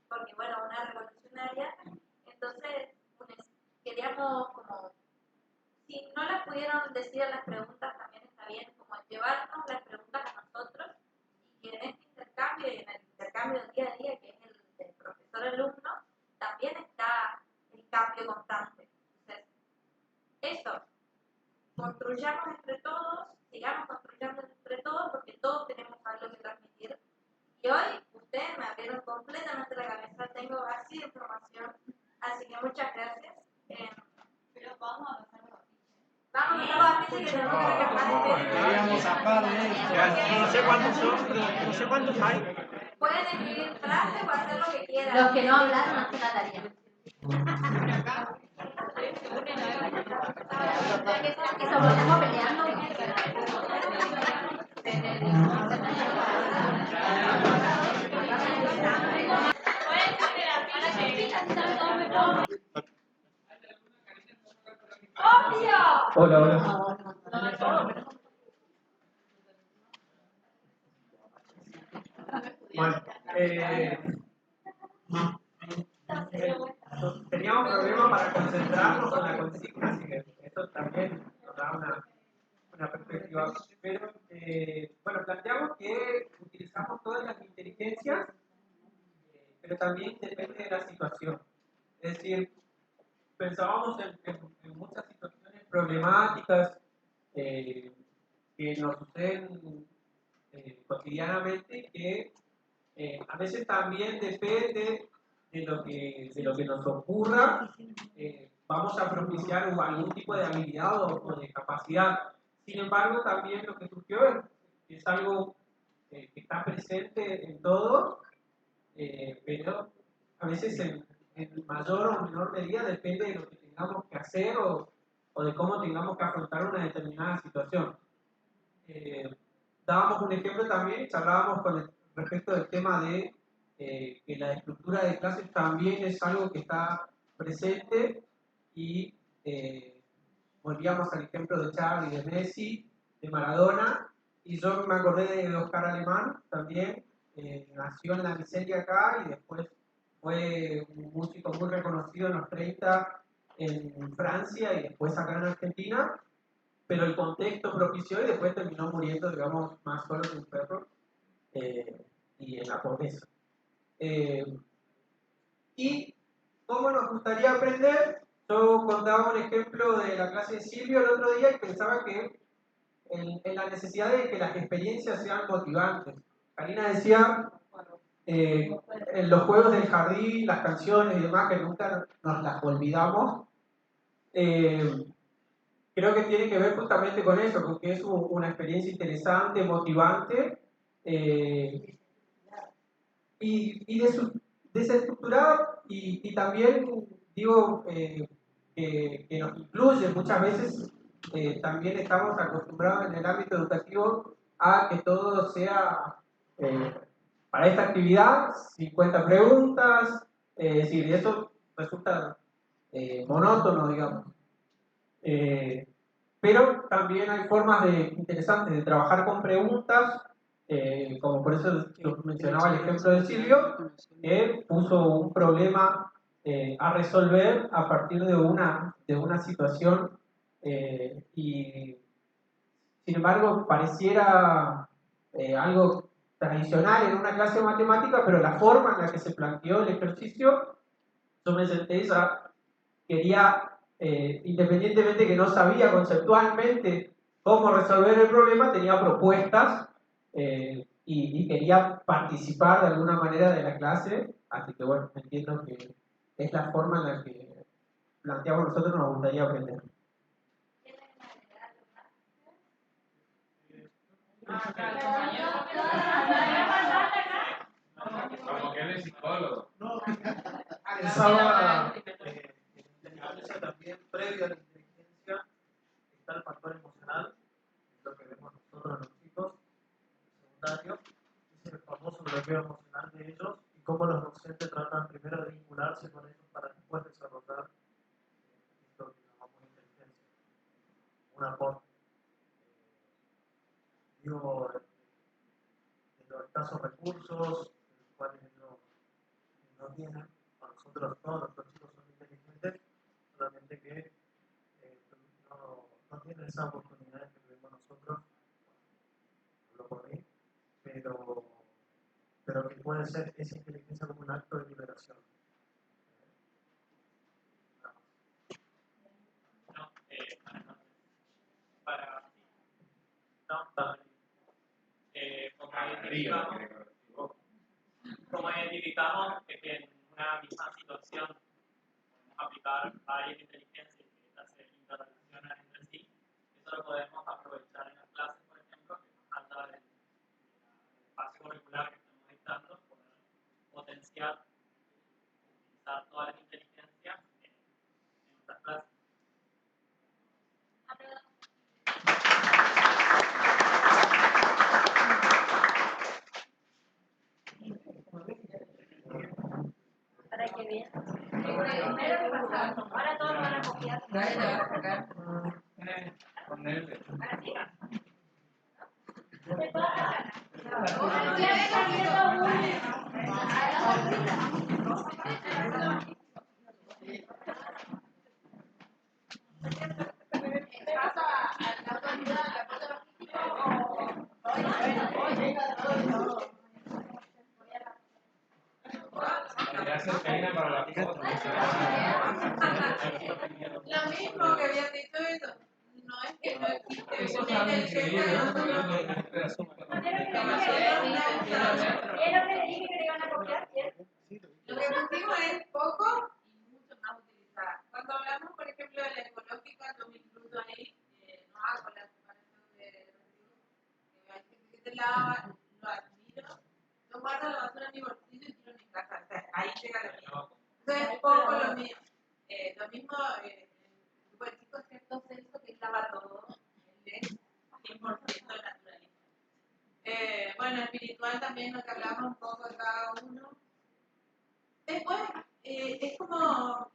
porque bueno, una revolucionaria, entonces queríamos como, si no las pudieron decir en las preguntas, también está bien, como llevarnos las preguntas a nosotros y que en este intercambio y en el intercambio del día a día, que es el del profesor-alumno, también está el cambio constante. Entonces, eso, construyamos entre todos, sigamos construyendo entre todos, porque todos tenemos algo que transmitir. Y hoy ustedes me abrieron completamente la cabeza, tengo así de información, así que muchas gracias. Pero vamos a pasar los afiches. Vamos a pasar los afiches que tenemos que sacar de No sé cuántos son, no sé cuántos hay. Pueden escribir frases o hacer lo que quieran. Los que no hablaron hacen la tarea. Que somos estamos peleando. ¡Obvio! Hola, hola. Bueno, teníamos problemas para concentrarnos con la consigna, así que esto también nos da una perspectiva. Pero, bueno, planteamos que utilizamos todas las inteligencias, pero también depende de la situación. Es decir, pensábamos en muchas situaciones problemáticas que nos suceden cotidianamente, que a veces también depende de lo que nos ocurra, vamos a propiciar algún tipo de habilidad o de capacidad. Sin embargo, también lo que surgió es algo que está presente en todo, pero a veces en mayor o menor medida depende de lo que tengamos que hacer o de cómo tengamos que afrontar una determinada situación. Dábamos un ejemplo también y charlábamos respecto del tema de que la estructura de clases también es algo que está presente y volvíamos al ejemplo de Charlie, de Messi, de Maradona, y yo me acordé de Oscar Alemán también, nació en la miseria acá y después fue un músico muy reconocido en los 30 en Francia y después acá en Argentina, pero el contexto propició y después terminó muriendo, digamos, más solo que un perro y en la pobreza. Y cómo nos gustaría aprender, yo contaba un ejemplo de la clase de Silvio el otro día y pensaba que en la necesidad de que las experiencias sean motivantes. Karina decía en los juegos del jardín, las canciones y demás, que nunca nos las olvidamos, creo que tiene que ver justamente con eso, con que es una experiencia interesante, motivante y desestructurada y también digo que nos incluye muchas veces. También estamos acostumbrados en el ámbito educativo a que todo sea para esta actividad 50 preguntas, es decir, eso resulta monótono, digamos. Pero también hay formas interesantes de trabajar con preguntas, como por eso mencionaba el ejemplo de Silvio, que puso un problema a resolver a partir de una situación y sin embargo pareciera algo tradicional en una clase de matemática, pero la forma en la que se planteó el ejercicio, yo me senté quería, independientemente que no sabía conceptualmente cómo resolver el problema, tenía propuestas y quería participar de alguna manera de la clase, así que bueno, entiendo que es la forma en la que planteamos nosotros, nos gustaría aprender. Como que él es psicólogo. No, pensaba inteligencia también previo a la inteligencia está el factor emocional, lo que vemos nosotros en los chicos secundarios, es el famoso bloqueo emocional de ellos y cómo los docentes tratan primero de vincularse con ellos para después desarrollar esto que llamamos inteligencia. Un aporte. Digo, de los escasos recursos, los cuales no tienen, para nosotros todos nuestros chicos son inteligentes, solamente que no tienen esa oportunidad que tuvimos nosotros, hablo por mí, pero que puede ser esa inteligencia como un acto de liberación. Como identificamos que en una misma situación podemos aplicar varias inteligencias que estas se interrelacionan entre sí, eso lo podemos aprovechar en las clases, por ejemplo, que más allá del espacio curricular que estamos dictando, poder potenciar, utilizar todas las inteligencias en nuestras clases. Para que vean. Ahora todos van a copiar. Ahora sí. ¿Qué pasa? Lo mismo que habían dicho eso. No es que no existe una inteligencia. ¿Es lo que le dije que le iban a copiar? Lo que pusimos es poco y mucho más utilizar. Cuando hablamos, por ejemplo, de la ecológica, yo me incluyo ahí, no hago la separación de residuos. Hay gente que te lava, lo admiro. Yo guardo la basura en mi bolsillo y tiro en mi casa. O sea, ahí llega lo mío. Entonces es poco lo mío. Lo mismo, el grupo de chicos que es Celso, que lava todo, él es 100% naturalista. Bueno, espiritual también, lo que hablamos un poco de cada uno. Después, es como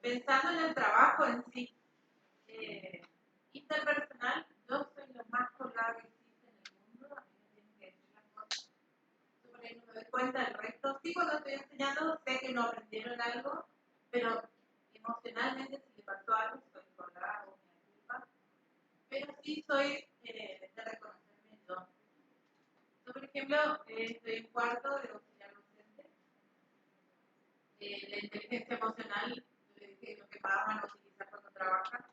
pensando en el trabajo en sí. Interpersonal, yo soy lo más colgada que existe en el mundo, a mí me tienen que decir las cosas. Yo por ahí no me doy cuenta del resto. Sí, cuando estoy enseñando, sé que no aprendieron algo, pero emocionalmente si le pasó algo, soy colgada o me culpa. Pero sí soy de reconocerme yo. Yo, por ejemplo, estoy en cuarto de auxiliar docente. La inteligencia emocional, yo le dije lo que más van a utilizar cuando trabajan,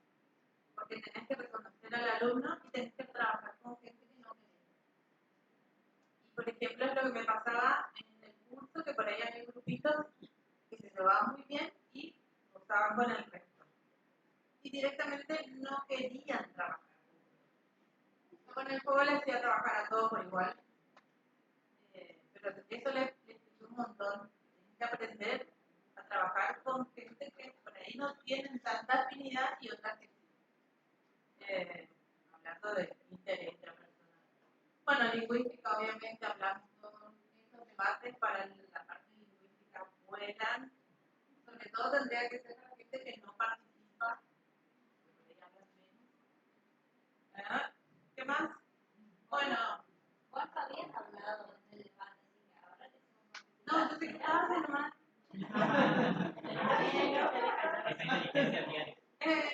porque tenés que reconocer al alumno y tenés que trabajar con gente que no merece. Y por ejemplo, es lo que me pasaba en el curso, que por ahí había grupitos que se llevaban muy bien y gozaban con el resto. y directamente no querían trabajar. Con el juego les hacía trabajar a todos por igual. Pero eso les ayudó un montón. Tienen que aprender a trabajar con gente que por ahí no tienen tanta afinidad y otras que sí. Hablando de interés interpersonal. Bueno, lingüística, obviamente, hablamos todos estos debates para la parte lingüística vuelan. Sobre todo tendría que ser la gente que no participa. ¿Ah? ¿Qué más? Bueno. Vos habías hablado del debate, así que ahora no, entonces, ¿qué haces nomás?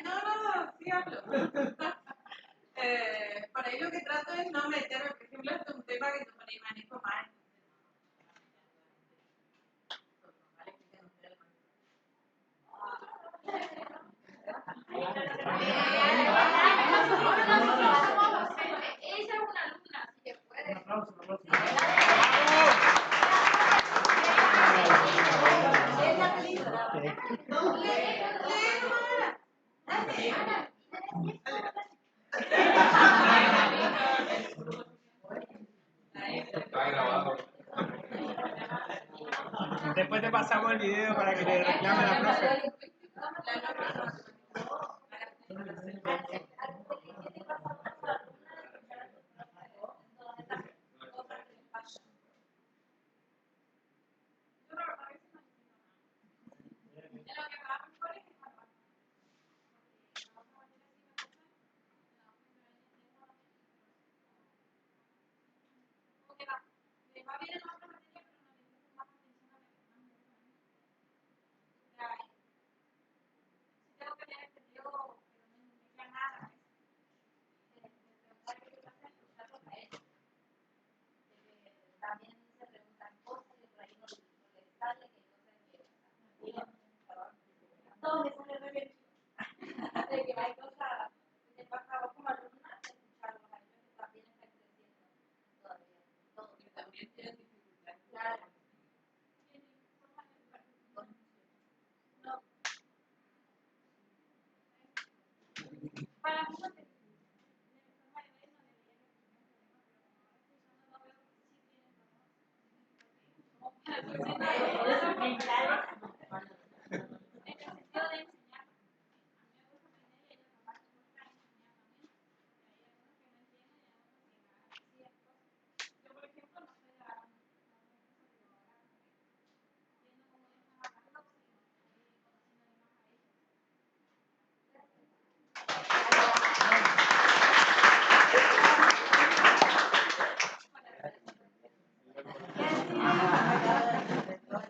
No, sí hablo. Por ahí lo que trato es no meterme, por ejemplo, este es un tema que yo por ahí manejo más. ella es una alumna, así que puede. Un aplauso. Después te pasamos el video para que le reclame a la profe. También se preguntan cosas y por ahí no les sale, que no sé qué. Todo me sale re bien. De que hay cosas que te pasa a vos como alumna, escucharlos a ellos que también están creciendo todavía. Todo. Que también tienen dificultades. Claro. No. Para mí no te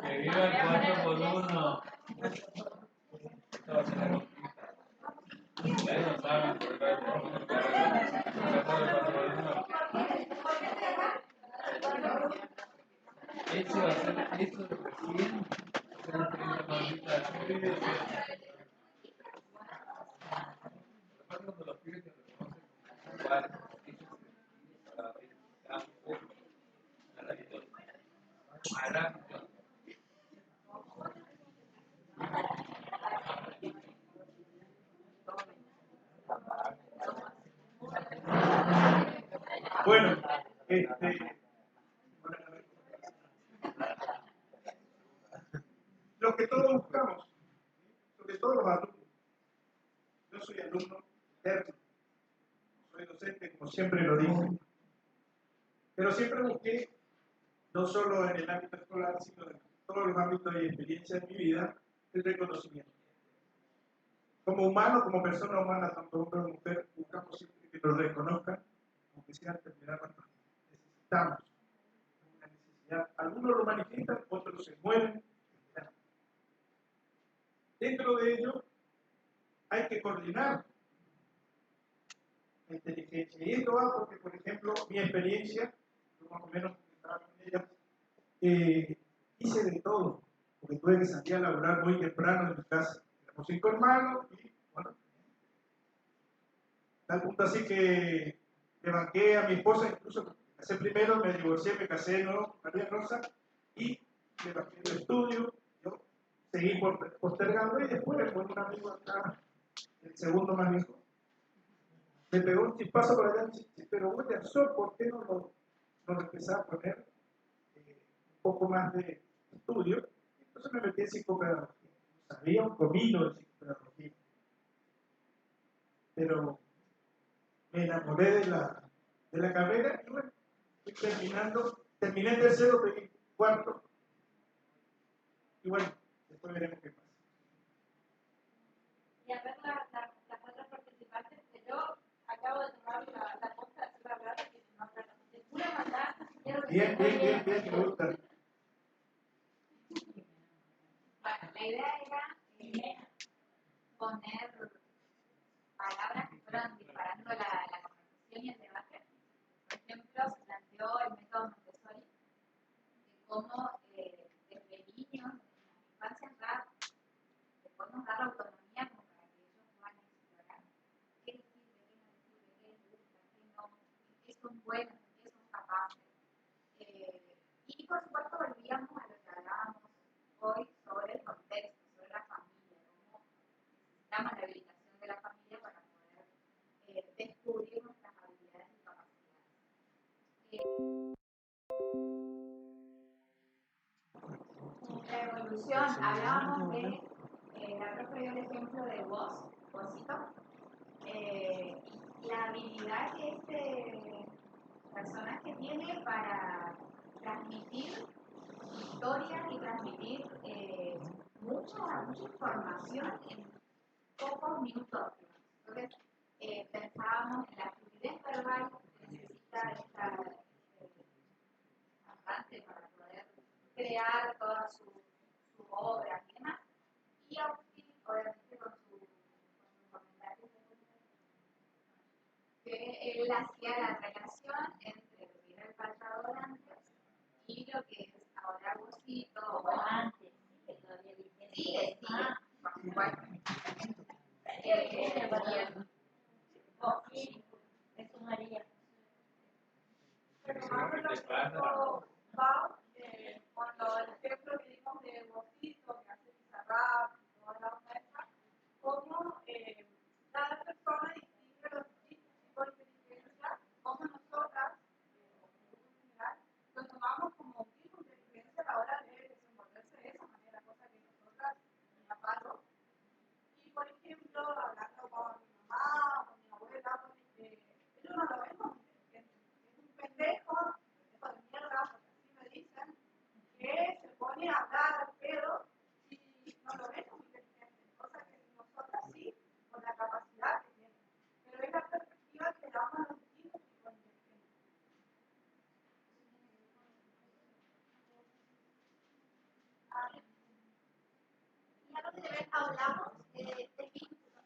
Que viva el 4x1. Ya no saben, eso va a ser, eso recién, son 30 malditas. Cuando los pibes se reconocen como iguales, para ver campo, arácnido. Bueno, lo que todos buscamos, sobre todo los alumnos. Yo soy alumno eterno, soy docente, como siempre lo digo, pero siempre busqué, no solo en el ámbito escolar, sino en todos los ámbitos y experiencias de mi vida, el reconocimiento. Como humano, como persona humana, tanto hombre como mujer, buscamos siempre que nos reconozcan, aunque sea terminar nuestro vida. Necesitamos una necesidad. Algunos lo manifiestan, otros se mueren. Dentro de ello, hay que coordinar la inteligencia. Y esto va porque, por ejemplo, mi experiencia, yo más o menos estaba con ella, hice de todo, porque tuve que salir a laburar muy temprano en mi casa. Éramos 5 hermanos y, bueno, tal punto así que me banqué a mi esposa, incluso me casé primero, me divorcié, me casé de nuevo con María Rosa y me banqué el estudio. Yo seguí postergando y después con un amigo acá el segundo más viejo, me pegó un chispazo por allá, pero Williamson, ¿por qué no lo empezaba a poner un poco más de estudio? Entonces me metí en psicopedagogía. Sabía un poquito de psicopedagogía, pero me enamoré de la carrera y bueno, fui terminé el tercero, pedí cuarto, y bueno, después veremos qué pasa. Y a ver las otras participantes, que yo acabo de tomar la posta de la verdad que no de pura maldad. Bien, me gusta. Bueno, la idea era poner palabras que fueran disparando la conversación y el debate. Por ejemplo, se planteó el método Montessori, de cómo desde niños, en la infancia ya, le podemos dar la autonomía como para que ellos puedan explorar qué les sirve, qué no les sirve, qué les gusta, qué no, en qué son buenos, en qué son capaces. Y por supuesto volvíamos a lo que hablábamos hoy sobre el contexto, sobre la familia, cómo necesitamos la habilitación de la familia para poder descubrir nuestras habilidades y capacidades. La evolución, hablábamos de, la profe dio el ejemplo de Vosito, la habilidad que este personaje tiene para transmitir historias y transmitir mucha información en pocos minutos. Entonces, pensábamos en la fluidez verbal que necesita esta cantante para poder crear toda su obra y demás. Y Agustín, obviamente, con sus comentarios que él hacía la relación entre lo que era el faltador antes y lo que es ahora Agusito, o antes, que todavía sigue, por supuesto. Eso María. Pero más de lo que dijo Pau, cuando el ejemplo que dimos de Bocito, que hace Pizarrap, toda la onda esta, cómo cada persona distingue los distintos tipos de inteligencia, cómo nosotras, en general, lo tomamos como un tipo de inteligencia a la hora de desenvolverse de esa manera, cosa que nosotras ni a palo. Y por ejemplo, hablando con mi mamá o con mi abuela, ellos no lo ven como inteligente. Es un pendejo, hijo de mierda, porque así me dicen, que se pone a hablar al pedo y no lo ven como inteligente. Cosa que nosotras sí, con la capacidad que tienen. Pero es la perspectiva que le damos a los distintos tipos de inteligencia. Y a lo que también hablamos del vínculo.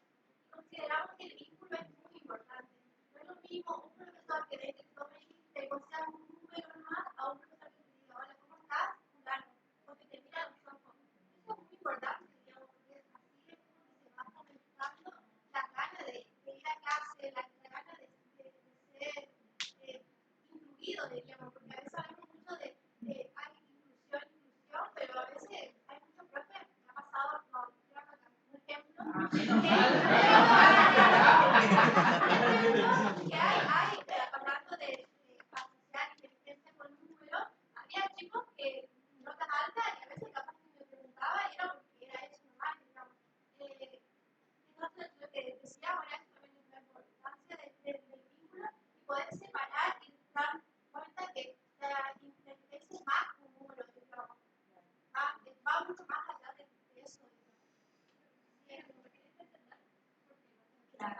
Consideramos que el vínculo es muy importante. No es lo mismo un profesor que desde que tome te sea un número más a un profesor que te diga, hola, ¿cómo estás? Fulano, o que te mira a los ojos. Eso es muy importante, digamos, porque así es como que se va fomentando la gana de ir a clase, la gana de ser incluido, diríamos, porque a veces hablamos mucho de hay inclusión, pero a veces hay muchos profes, me ha pasado con un ejemplo, que hay hablando de asociar inteligencia con números, había chicos que notas altas y a veces capaz que me preguntaba y era porque era eso normal, digamos. Entonces lo que decía ahora es también la importancia del vínculo y poder separar y dar cuenta que la inteligencia es más que un número, digamos. Va mucho más allá de eso. Claro,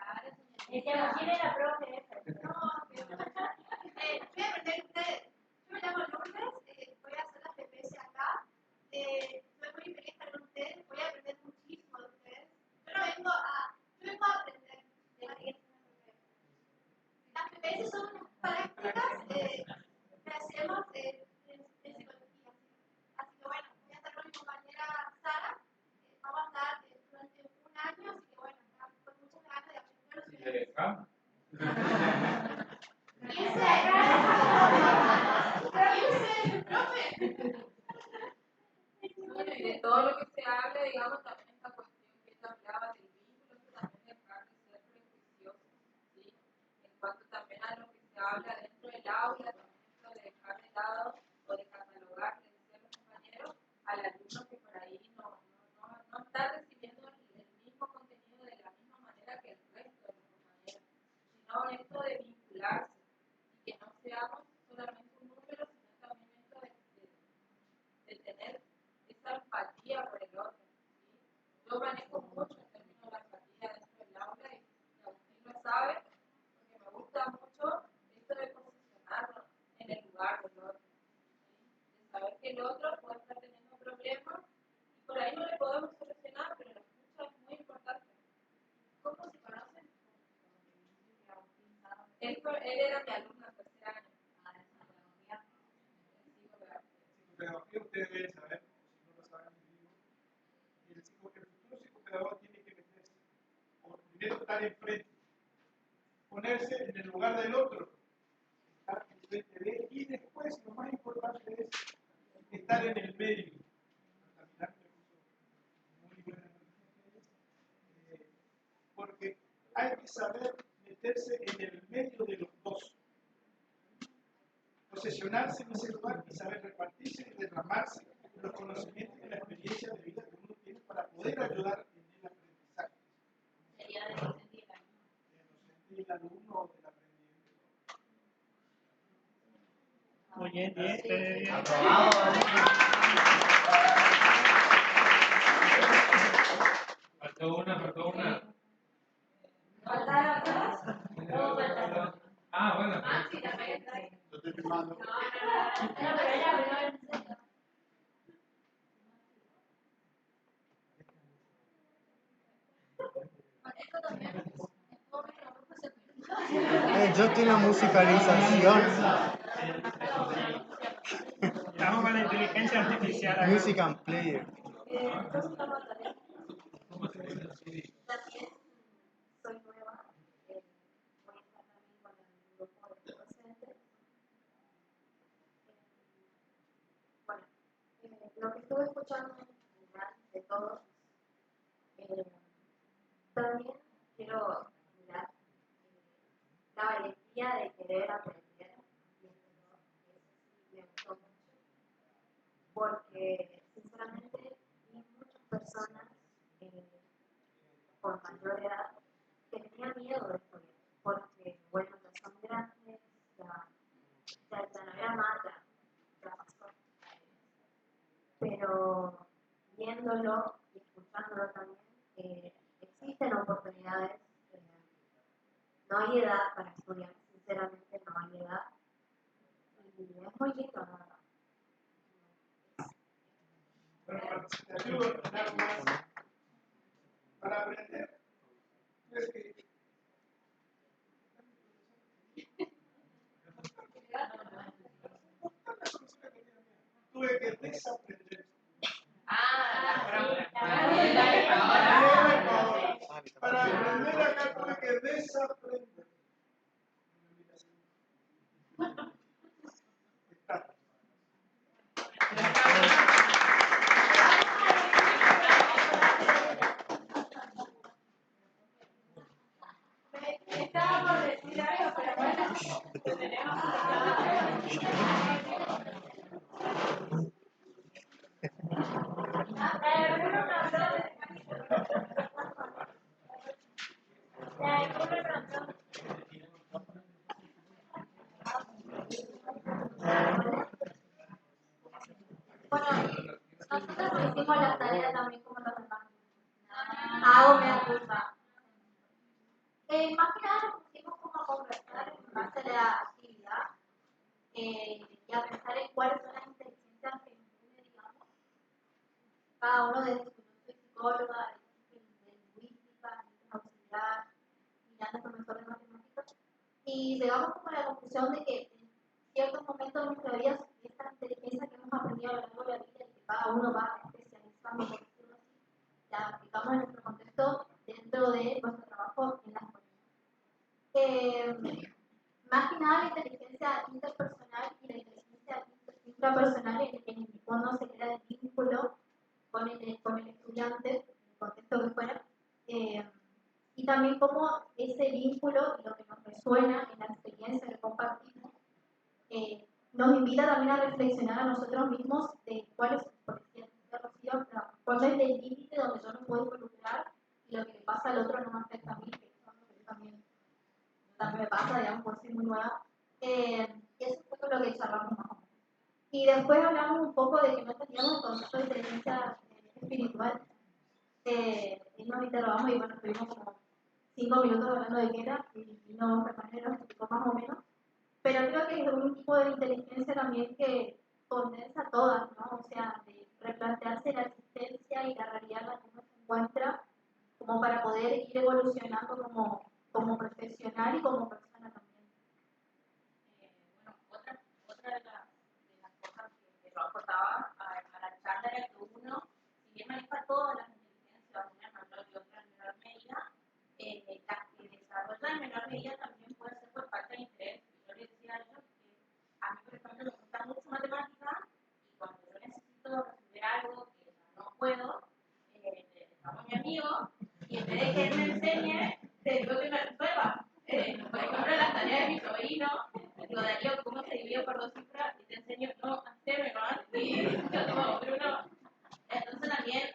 ¿quién era profe esa? No, voy a aprender ustedes. Yo me llamo Lourdes, voy a hacer las PPS acá. Soy muy feliz estar con ustedes, voy a aprender muchísimo de ustedes. Yo vengo a aprender de la gente. Las PPS son unas prácticas que hacemos en psicología. Así que bueno, voy a estar con mi compañera Sara. Vamos a estar durante un año, así que bueno, con muchas ganas de aprender. Si le dejamos. ¿Y ese profe? Bueno, y de todo lo que se habla, digamos, también esta cuestión que se hablaba del vínculo, que también es Él era mi alumno de tercer año. Psicopedagogía ustedes deben saber, si no lo saben, el futuro psicopedagogo tiene que meterse, o primero estar enfrente, ponerse en el lugar del otro, estar enfrente de él, y después lo más importante es estar en el medio. Porque hay que saber meterse en el medio de los dos, posesionarse en ese lugar y saber repartirse y derramarse los conocimientos y la experiencia de vida que uno tiene para poder ayudar en el aprendizaje. Sería de docente El alumno o del aprendiente. Muy bien, 10. Faltó una. ¿Faltaron dos? ¿Cómo faltaron? Ah, bueno. Sí, también está ahí. Yo estoy filmando. No, pero ella habló en serio. Yo estoy en la musicalización. Estamos con la inteligencia artificial acá. Music and player. Soy nueva, voy a estar también con el grupo de docentes. Bueno, lo que estuve escuchando en general de todos, también quiero mirar la valentía de querer aprender, y eso me gustó mucho, porque sinceramente vi muchas personas con mayor edad que tenían miedo de estudiar, porque bueno, ya son grandes, ya no era mala, ya pasó. Pero viéndolo y escuchándolo también, existen oportunidades, no hay edad para estudiar, sinceramente no hay edad, y es muy lindo, la verdad. Bueno, te ayudo a ganar más. Para aprender, es que tuve que desaprender. Para aprender acá tuve que desaprender. Estaba por decir algo, pero bueno, tenemos Bueno, nosotros no hicimos las tareas también como los demás. Hago me acusa. Más que nada nos pusimos como a conversar en base a la actividad y a pensar en cuáles son las inteligencias que incluye, digamos, cada uno de nosotros. Yo soy psicóloga, de lingüística, auxiliar, Miranda es profesor de matemáticas, y llegamos como a la conclusión de que en ciertos momentos de nuestra vida esta inteligencia que hemos aprendido a lo largo de la vida y que cada uno va especializando, por decirlo así, la aplicamos en nuestro contexto dentro de nuestro trabajo en la escuela. Más que nada la inteligencia interpersonal y la inteligencia intrapersonal en el que uno se crea el vínculo con el estudiante, en el contexto que fuera, y también cómo ese vínculo y lo que nos resuena en la experiencia que compartimos nos invita también a reflexionar a nosotros mismos de cuál es, por ejemplo, cuál es el límite donde yo no puedo involucrar y lo que le pasa al otro no me afecta a mí, que es algo que yo también me pasa, digamos, por ser muy nueva. Eso es un poco lo que charlamos más o menos. Y después hablamos un poco de que no teníamos concepto de inteligencia espiritual. Y nos interrogamos y bueno, estuvimos como 5 minutos hablando de qué era y nos explicó más o menos. Pero creo que es un tipo de inteligencia también que condensa todas, ¿no? O sea, de replantearse la existencia y la realidad en la que uno se encuentra como para poder ir evolucionando como profesional y como persona también. maneja todas las inteligencias, una en mayor y otra en menor medida, las que desarrollan en menor medida también puede ser por falta de interés. Yo les decía a ellos que a mí, por ejemplo, me gusta mucho matemática y cuando yo necesito resolver algo que ya no puedo, le llamo a mi amigo y en vez de que él me enseñe, le digo que me resuelva. Por ejemplo, las tareas de mi sobrino, digo, Darío, ¿cómo se divide por 2 cifras? Y te enseño, no, haceme más, y yo tomo uno. Entonces también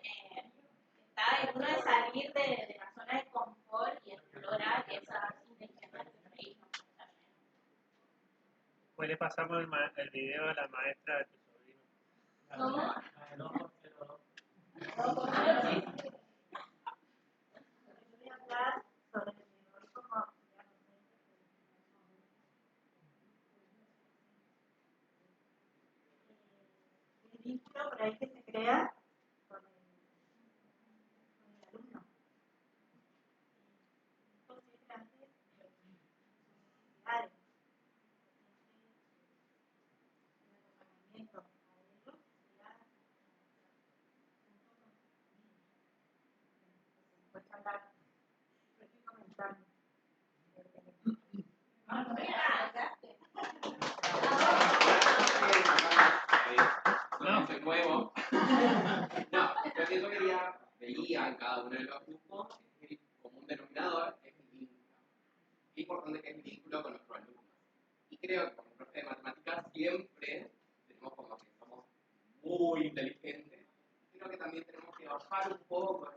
está en uno de salir de la zona de confort y explorar esas inteligencias que Puede pasarnos el video de la maestra de tu sobrino. ¿Cómo? No, Yo voy a hablar sobre el rol como el vínculo por ahí que se crea con el alumno. Considerante de sus necesidades, el acompañamiento a ellos será después hablar, yo estoy comentando. No, soy nuevo. No, yo veía en cada uno de los grupos el común denominador es mi vínculo. Qué importante que es mi vínculo con nuestros alumnos. Y creo que como profe de matemáticas siempre tenemos como que somos muy inteligentes. Creo que también tenemos que bajar un poco